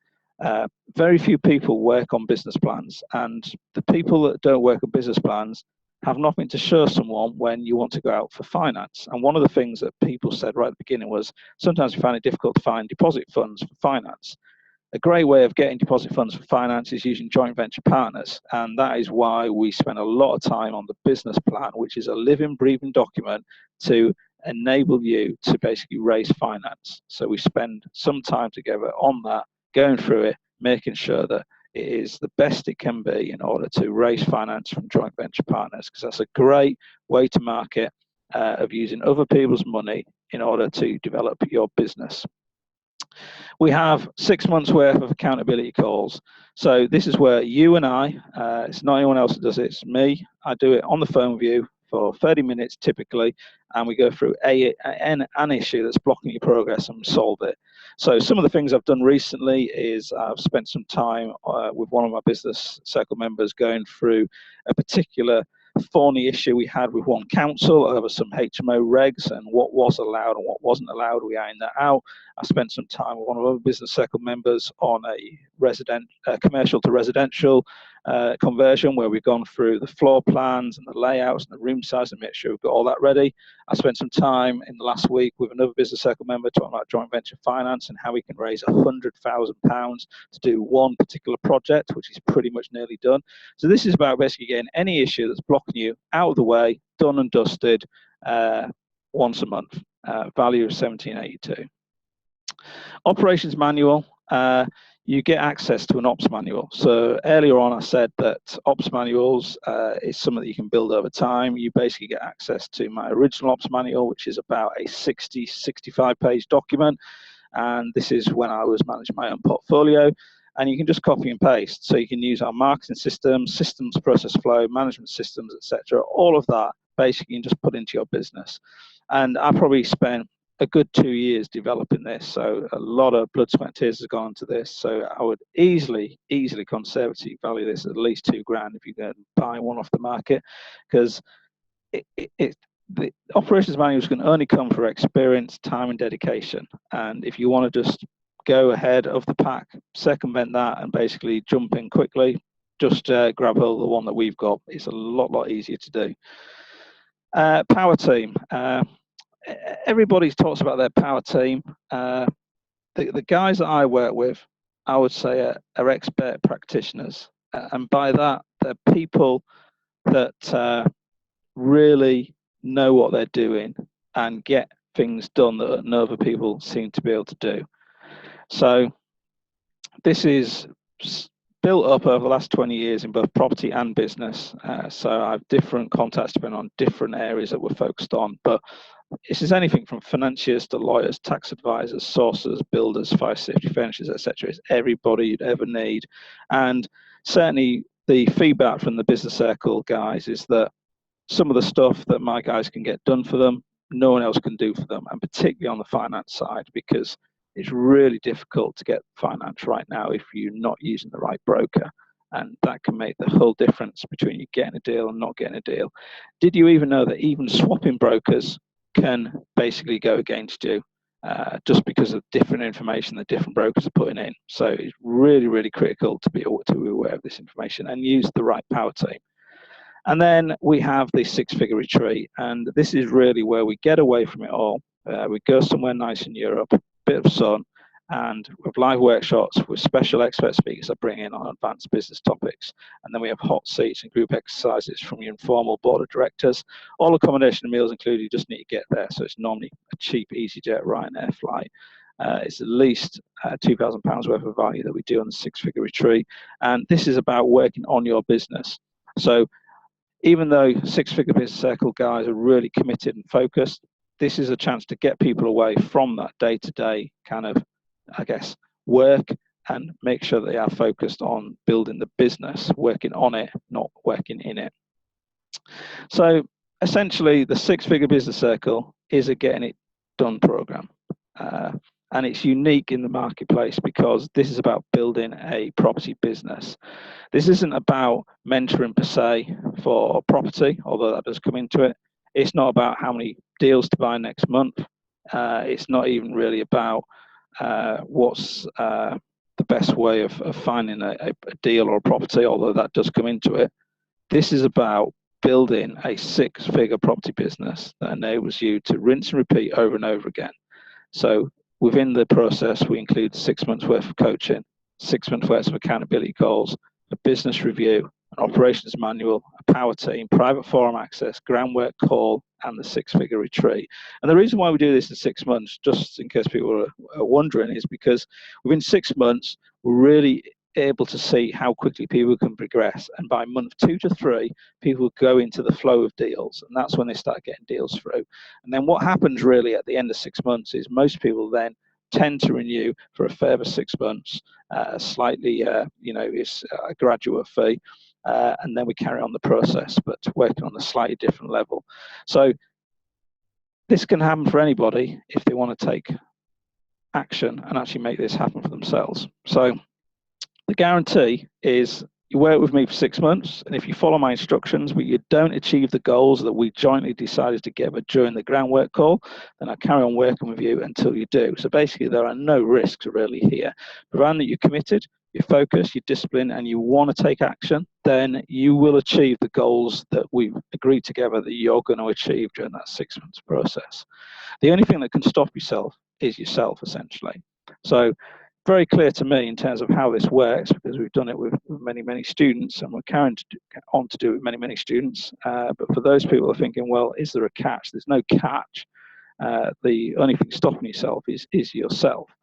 Very few people work on business plans, and the people that don't work on business plans have nothing to show someone when you want to go out for finance. And one of the things that people said right at the beginning was sometimes we find it difficult to find deposit funds for finance. A great way of getting deposit funds for finance is using joint venture partners, and that is why we spend a lot of time on the business plan, which is a living, breathing document to enable you to basically raise finance. So we spend some time together on that, going through it, making sure that it is the best it can be in order to raise finance from joint venture partners, because that's a great way to market of using other people's money in order to develop your business. We have 6 months worth of accountability calls. So this is where you and I, it's not anyone else that does it, it's me. I do it on the phone with you for 30 minutes typically, and we go through an issue that's blocking your progress and solve it. So some of the things I've done recently is I've spent some time with one of my business circle members going through a particular thorny issue we had with one council over some HMO regs and what was allowed and what wasn't allowed. We ironed that out. I spent some time with one of our business circle members on a commercial to residential conversion, where we've gone through the floor plans and the layouts and the room size and make sure we've got all that ready. I spent some time in the last week with another business circle member talking about joint venture finance and how we can raise £100,000 to do one particular project, which is pretty much nearly done. So this is about basically getting any issue that's blocking you out of the way, done and dusted once a month. Value of 1782. Operations manual. You get access to an ops manual. So earlier on I said that ops manuals is something that you can build over time. You basically get access to my original ops manual, which is about a 65 page document. And this is when I was managing my own portfolio. And you can just copy and paste. So you can use our marketing systems, process flow, management systems, etc. All of that basically you can just put into your business. And I probably spent a good 2 years developing this, so a lot of blood, sweat, and tears has gone into this. So I would easily conservatively value this at least £2,000 if you go and buy one off the market, because the operations manuals can only come for experience, time, and dedication. And if you want to just go ahead of the pack, circumvent that, and basically jump in quickly, just grab hold of the one that we've got. It's a lot easier to do. Power team. Everybody talks about their power team. The guys that I work with, I would say are expert practitioners. And by that, they're people that really know what they're doing and get things done that no other people seem to be able to do. So this is built up over the last 20 years in both property and business. So I have different contacts depending on different areas that we're focused on. But this is anything from financiers to lawyers, tax advisors, sourcers, builders, fire safety furnishers, etc. It's everybody you'd ever need. And certainly the feedback from the business circle guys is that some of the stuff that my guys can get done for them, no one else can do for them, and particularly on the finance side, because it's really difficult to get finance right now if you're not using the right broker. And that can make the whole difference between you getting a deal and not getting a deal. Did you even know that even swapping brokers can basically go against you just because of different information that different brokers are putting in? So it's really critical to be aware of this information and use the right power team. And then we have the 6-figure retreat, and this is really where we get away from it all. We go somewhere nice in Europe, a bit of sun, and with live workshops with special expert speakers that bring in on advanced business topics. And then we have hot seats and group exercises from your informal board of directors. All accommodation and meals included, you just need to get there. So it's normally a cheap EasyJet Ryanair flight. It's at least £2,000 worth of value that we do on the 6-figure retreat. And this is about working on your business. So even though 6-figure business circle guys are really committed and focused, this is a chance to get people away from that day-to-day kind of, I guess, work and make sure they are focused on building the business, working on it, not working in it. So essentially the 6-figure business circle is a getting it done program. And it's unique in the marketplace because this is about building a property business. This isn't about mentoring per se for property, although that does come into it. It's not about how many deals to buy next month. It's not even really about what's the best way of finding a deal or a property, although that does come into it. This is about building a six-figure property business that enables you to rinse and repeat over and over again. So within the process, we include 6 months worth of coaching, 6 months worth of accountability goals, a business review, an operations manual, a power team, private forum access, groundwork call, and the six-figure retreat. And the reason why we do this in 6 months, just in case people are wondering, is because within 6 months, we're really able to see how quickly people can progress. And by month 2 to 3, people go into the flow of deals, and that's when they start getting deals through. And then what happens really at the end of 6 months is most people then tend to renew for a further 6 months, slightly, it's a graduate fee, and then we carry on the process, but working on a slightly different level. So this can happen for anybody if they want to take action and actually make this happen for themselves. So the guarantee is you work with me for 6 months, and if you follow my instructions, but you don't achieve the goals that we jointly decided together during the groundwork call, then I carry on working with you until you do. So basically, there are no risks really here. Provided that you're committed, you're focused, you're disciplined, and you want to take action, then you will achieve the goals that we've agreed together that you're going to achieve during that 6 months process. The only thing that can stop yourself is yourself, essentially. So very clear to me in terms of how this works, because we've done it with many students, and we're carrying on to do it with many students. But for those people who are thinking, well, is there a catch? There's no catch. The only thing stopping yourself is yourself.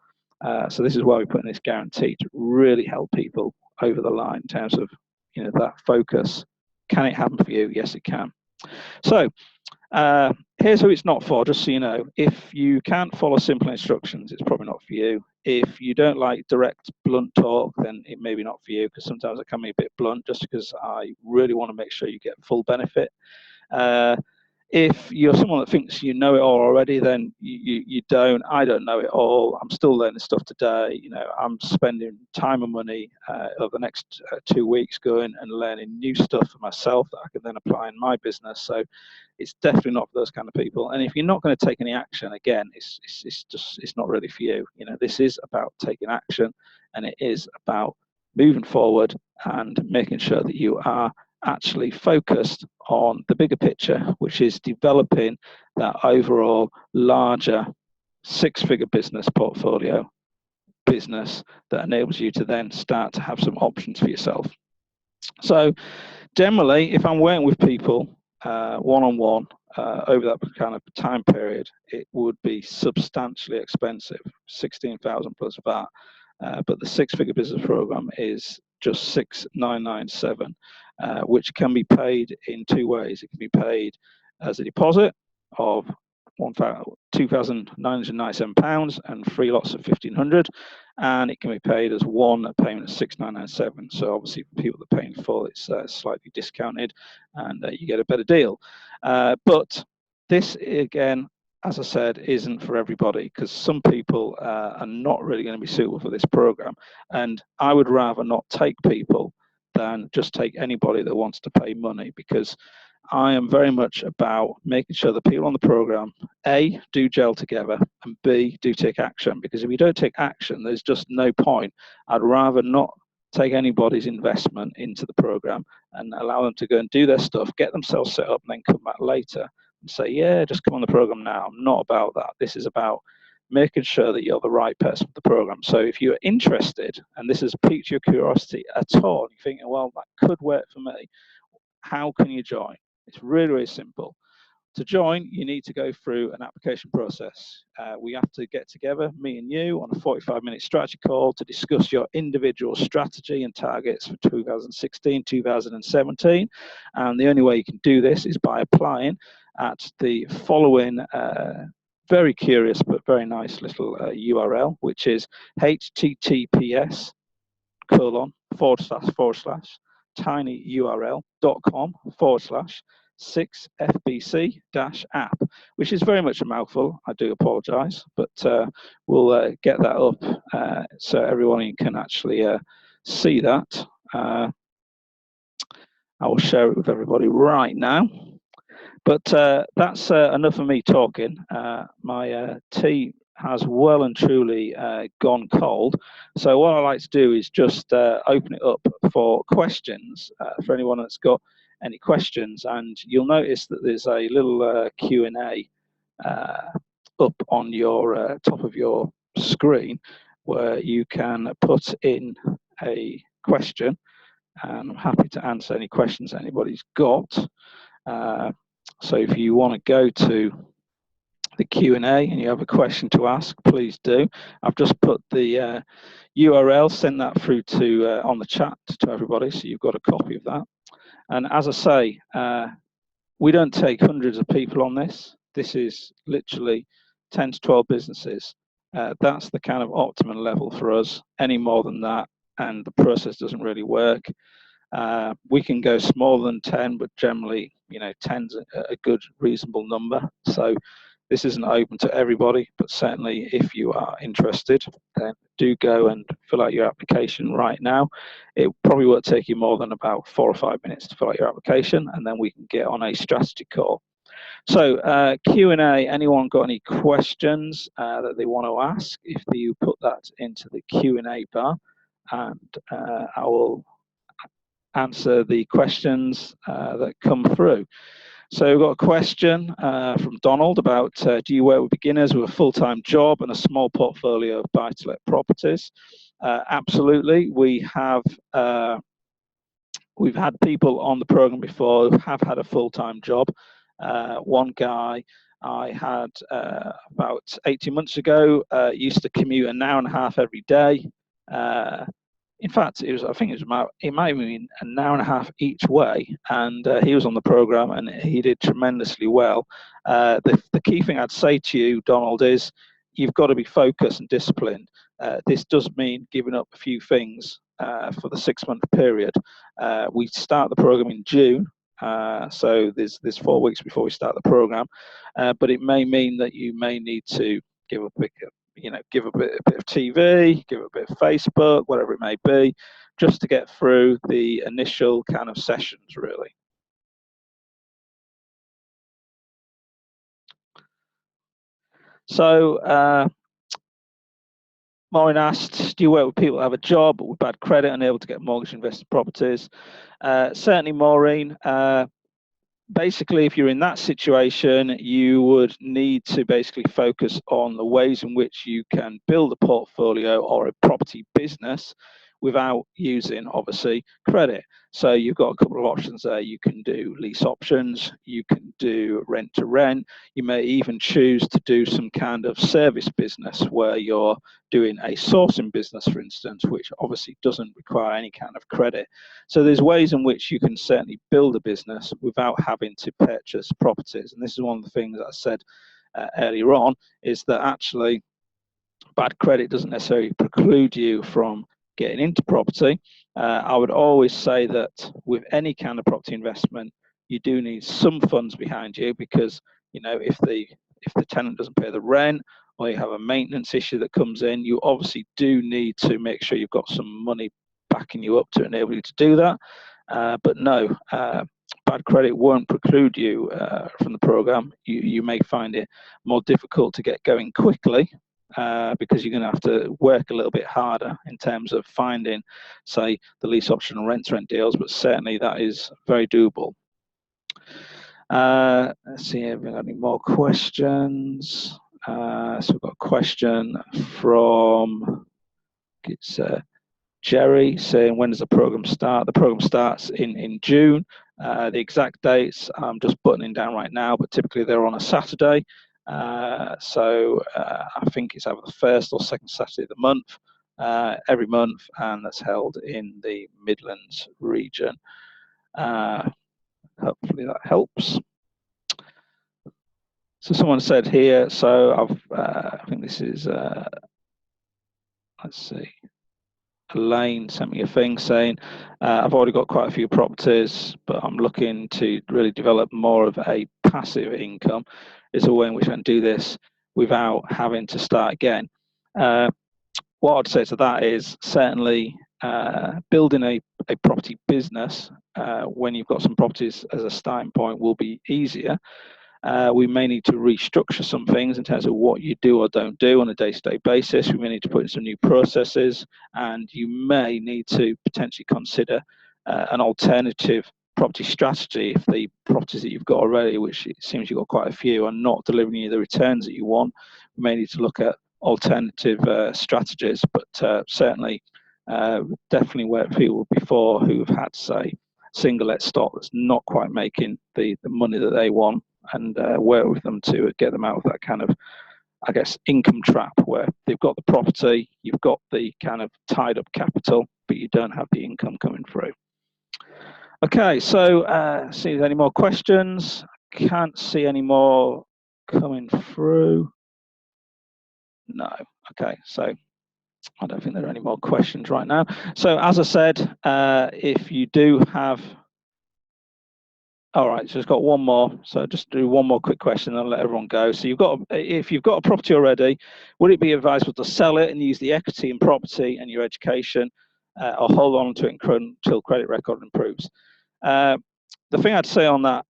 So this is why we put in this guarantee to really help people over the line in terms of that focus. Can it happen for you? Yes, it can. So here's who it's not for, just so you know. If you can't follow simple instructions, it's probably not for you. If you don't like direct, blunt talk, then it may be not for you, because sometimes it can be a bit blunt, just because I really want to make sure you get full benefit. If you're someone that thinks you know it all already, then you don't. I don't know it all. I'm still learning stuff today. I'm spending time and money over the next 2 weeks going and learning new stuff for myself that I can then apply in my business. So it's definitely not for those kind of people. And if you're not going to take any action, again, it's not really for you. This is about taking action, and it is about moving forward and making sure that you are actually focused on the bigger picture, which is developing that overall larger six-figure business portfolio business that enables you to then start to have some options for yourself. So generally, if I'm working with people one-on-one over that kind of time period, it would be substantially expensive, 16,000 plus VAT. But the six-figure business program is just 6,997, which can be paid in 2 ways. It can be paid as a deposit of £2,997 and 3 lots of 1,500, and it can be paid as one payment of 6,997. So obviously, for people that are paying full, it's slightly discounted, and you get a better deal. But this, again, as I said, isn't for everybody, because some people are not really going to be suitable for this program. And I would rather not take people than just take anybody that wants to pay money, because I am very much about making sure that people on the program, A, do gel together, and B, do take action. Because if you don't take action, there's just no point. I'd rather not take anybody's investment into the program and allow them to go and do their stuff, get themselves set up, and then come back later and say, yeah, just come on the program now. I'm not about that. This is about making sure that you're the right person for the program. So if you're interested, and this has piqued your curiosity at all, and you're thinking, well, that could work for me, how can you join? It's really simple. To join, you need to go through an application process. We have to get together, me and you, on a 45-minute strategy call to discuss your individual strategy and targets for 2016, 2017. And the only way you can do this is by applying at the following very curious but very nice little URL, which is https:// tinyurl.com/ 6FBC-app, which is very much a mouthful. I do apologise, but we'll get that up so everyone can actually see that. I will share it with everybody right now. But that's enough of me talking. My tea has well and truly gone cold. So what I like to do is just open it up for questions for anyone that's got any questions. And you'll notice that there's a little Q&A up on your top of your screen where you can put in a question. And I'm happy to answer any questions anybody's got. So if you want to go to the Q&A and you have a question to ask, please do. I've just put the URL, send that through to on the chat to everybody, so you've got a copy of that. And as I say, we don't take hundreds of people on this. This is literally 10 to 12 businesses. That's the kind of optimum level for us. Any more than that, and the process doesn't really work. We can go smaller than 10, but generally, 10's a good, reasonable number. So this isn't open to everybody, but certainly if you are interested, then do go and fill out your application right now. It probably won't take you more than about 4 or 5 minutes to fill out your application, and then we can get on a strategy call. So Q&A, anyone got any questions that they want to ask? If you put that into the Q&A bar, and I will answer the questions that come through. So we've got a question from Donald about do you work with beginners with a full-time job and a small portfolio of buy-to-let properties? Absolutely. We've had people on the program before who have had a full-time job. One guy I had about 18 months ago used to commute an hour and a half every day. In fact, it might have been an hour and a half each way, and he was on the program and he did tremendously well. The key thing I'd say to you, Donald, is you've got to be focused and disciplined. This does mean giving up a few things for the 6-month period. We start the program in June, so there's 4 weeks before we start the program, but it may mean that you may need to give a bit of TV, give a bit of Facebook, whatever it may be, just to get through the initial kind of sessions, really. So Maureen asked, do you work with people who have a job but with bad credit and able to get mortgage invested properties? Certainly, Maureen. Basically, if you're in that situation, you would need to basically focus on the ways in which you can build a portfolio or a property business without using, obviously, credit. So you've got a couple of options there. You can do lease options, you can do rent to rent, you may even choose to do some kind of service business where you're doing a sourcing business, for instance, which obviously doesn't require any kind of credit. So there's ways in which you can certainly build a business without having to purchase properties. And this is one of the things that I said earlier on, is that actually bad credit doesn't necessarily preclude you from getting into property. I would always say that with any kind of property investment, you do need some funds behind you, because if the tenant doesn't pay the rent, or you have a maintenance issue that comes in, you obviously do need to make sure you've got some money backing you up to enable you to do that. But no, bad credit won't preclude you from the program. You may find it more difficult to get going quickly, because you're going to have to work a little bit harder in terms of finding, say, the lease option and rent deals, but certainly that is very doable. Let's see if we've got any more questions. So we've got a question from Jerry saying, when does the program start? The program starts in June. The exact dates I'm just buttoning down right now, but typically they're on a Saturday. So I think it's either the first or second Saturday of the month, every month, and that's held in the Midlands region. Hopefully that helps. So someone said here, so I think this is, let's see. Elaine sent me a thing saying, I've already got quite a few properties, but I'm looking to really develop more of a passive income. Is a way in which I can do this without having to start again. What I'd say to that is certainly building a property business when you've got some properties as a starting point will be easier. We may need to restructure some things in terms of what you do or don't do on a day-to-day basis. We may need to put in some new processes, and you may need to potentially consider an alternative property strategy if the properties that you've got already, which it seems you've got quite a few, are not delivering you the returns that you want. We may need to look at alternative strategies, but certainly definitely worked for people before who have had, say, single let stock that's not quite making the money that they want, and work with them to get them out of that kind of, I guess, income trap where they've got the property, you've got the kind of tied up capital, but you don't have the income coming through. Okay, so see if there's any more questions. Can't see any more coming through. No. Okay, so I don't think there are any more questions right now. So as I said, if you do have, all right, so it's got one more. So just do one more quick question and I'll let everyone go. So if you've got a property already, would it be advisable to sell it and use the equity in property and your education, or hold on to it until credit record improves? The thing I'd say on that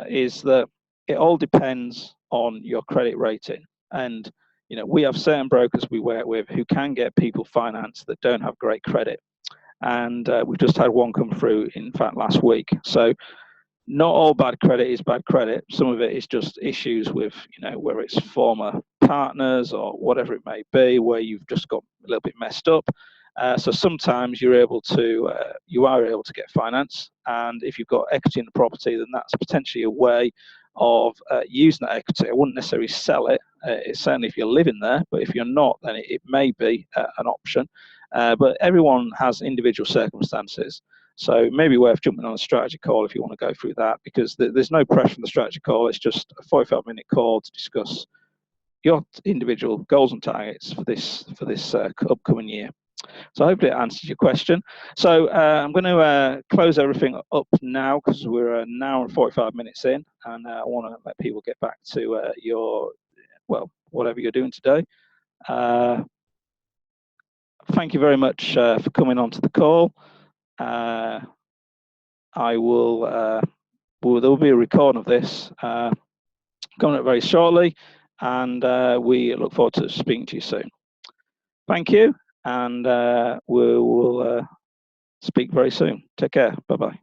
is that it all depends on your credit rating. And we have certain brokers we work with who can get people financed that don't have great credit. And we've just had one come through, in fact, last week. So not all bad credit is bad credit. Some of it is just issues with, where it's former partners or whatever it may be, where you've just got a little bit messed up. So sometimes you are able to get finance, and if you've got equity in the property, then that's potentially a way of using that equity. I wouldn't necessarily sell it. It's certainly if you're living there, but if you're not, then it may be an option. But everyone has individual circumstances. So it may be worth jumping on a strategy call if you want to go through that, because there's no pressure on the strategy call. It's just a 45-minute call to discuss your individual goals and targets for this upcoming year. So hopefully it answers your question. So I'm going to close everything up now because we're an hour and 45 minutes in, and I want to let people get back to whatever you're doing today. Thank you very much for coming on to the call. I will. There will be a recording of this coming up very shortly, and we look forward to speaking to you soon. Thank you, and we will speak very soon. Take care. Bye-bye.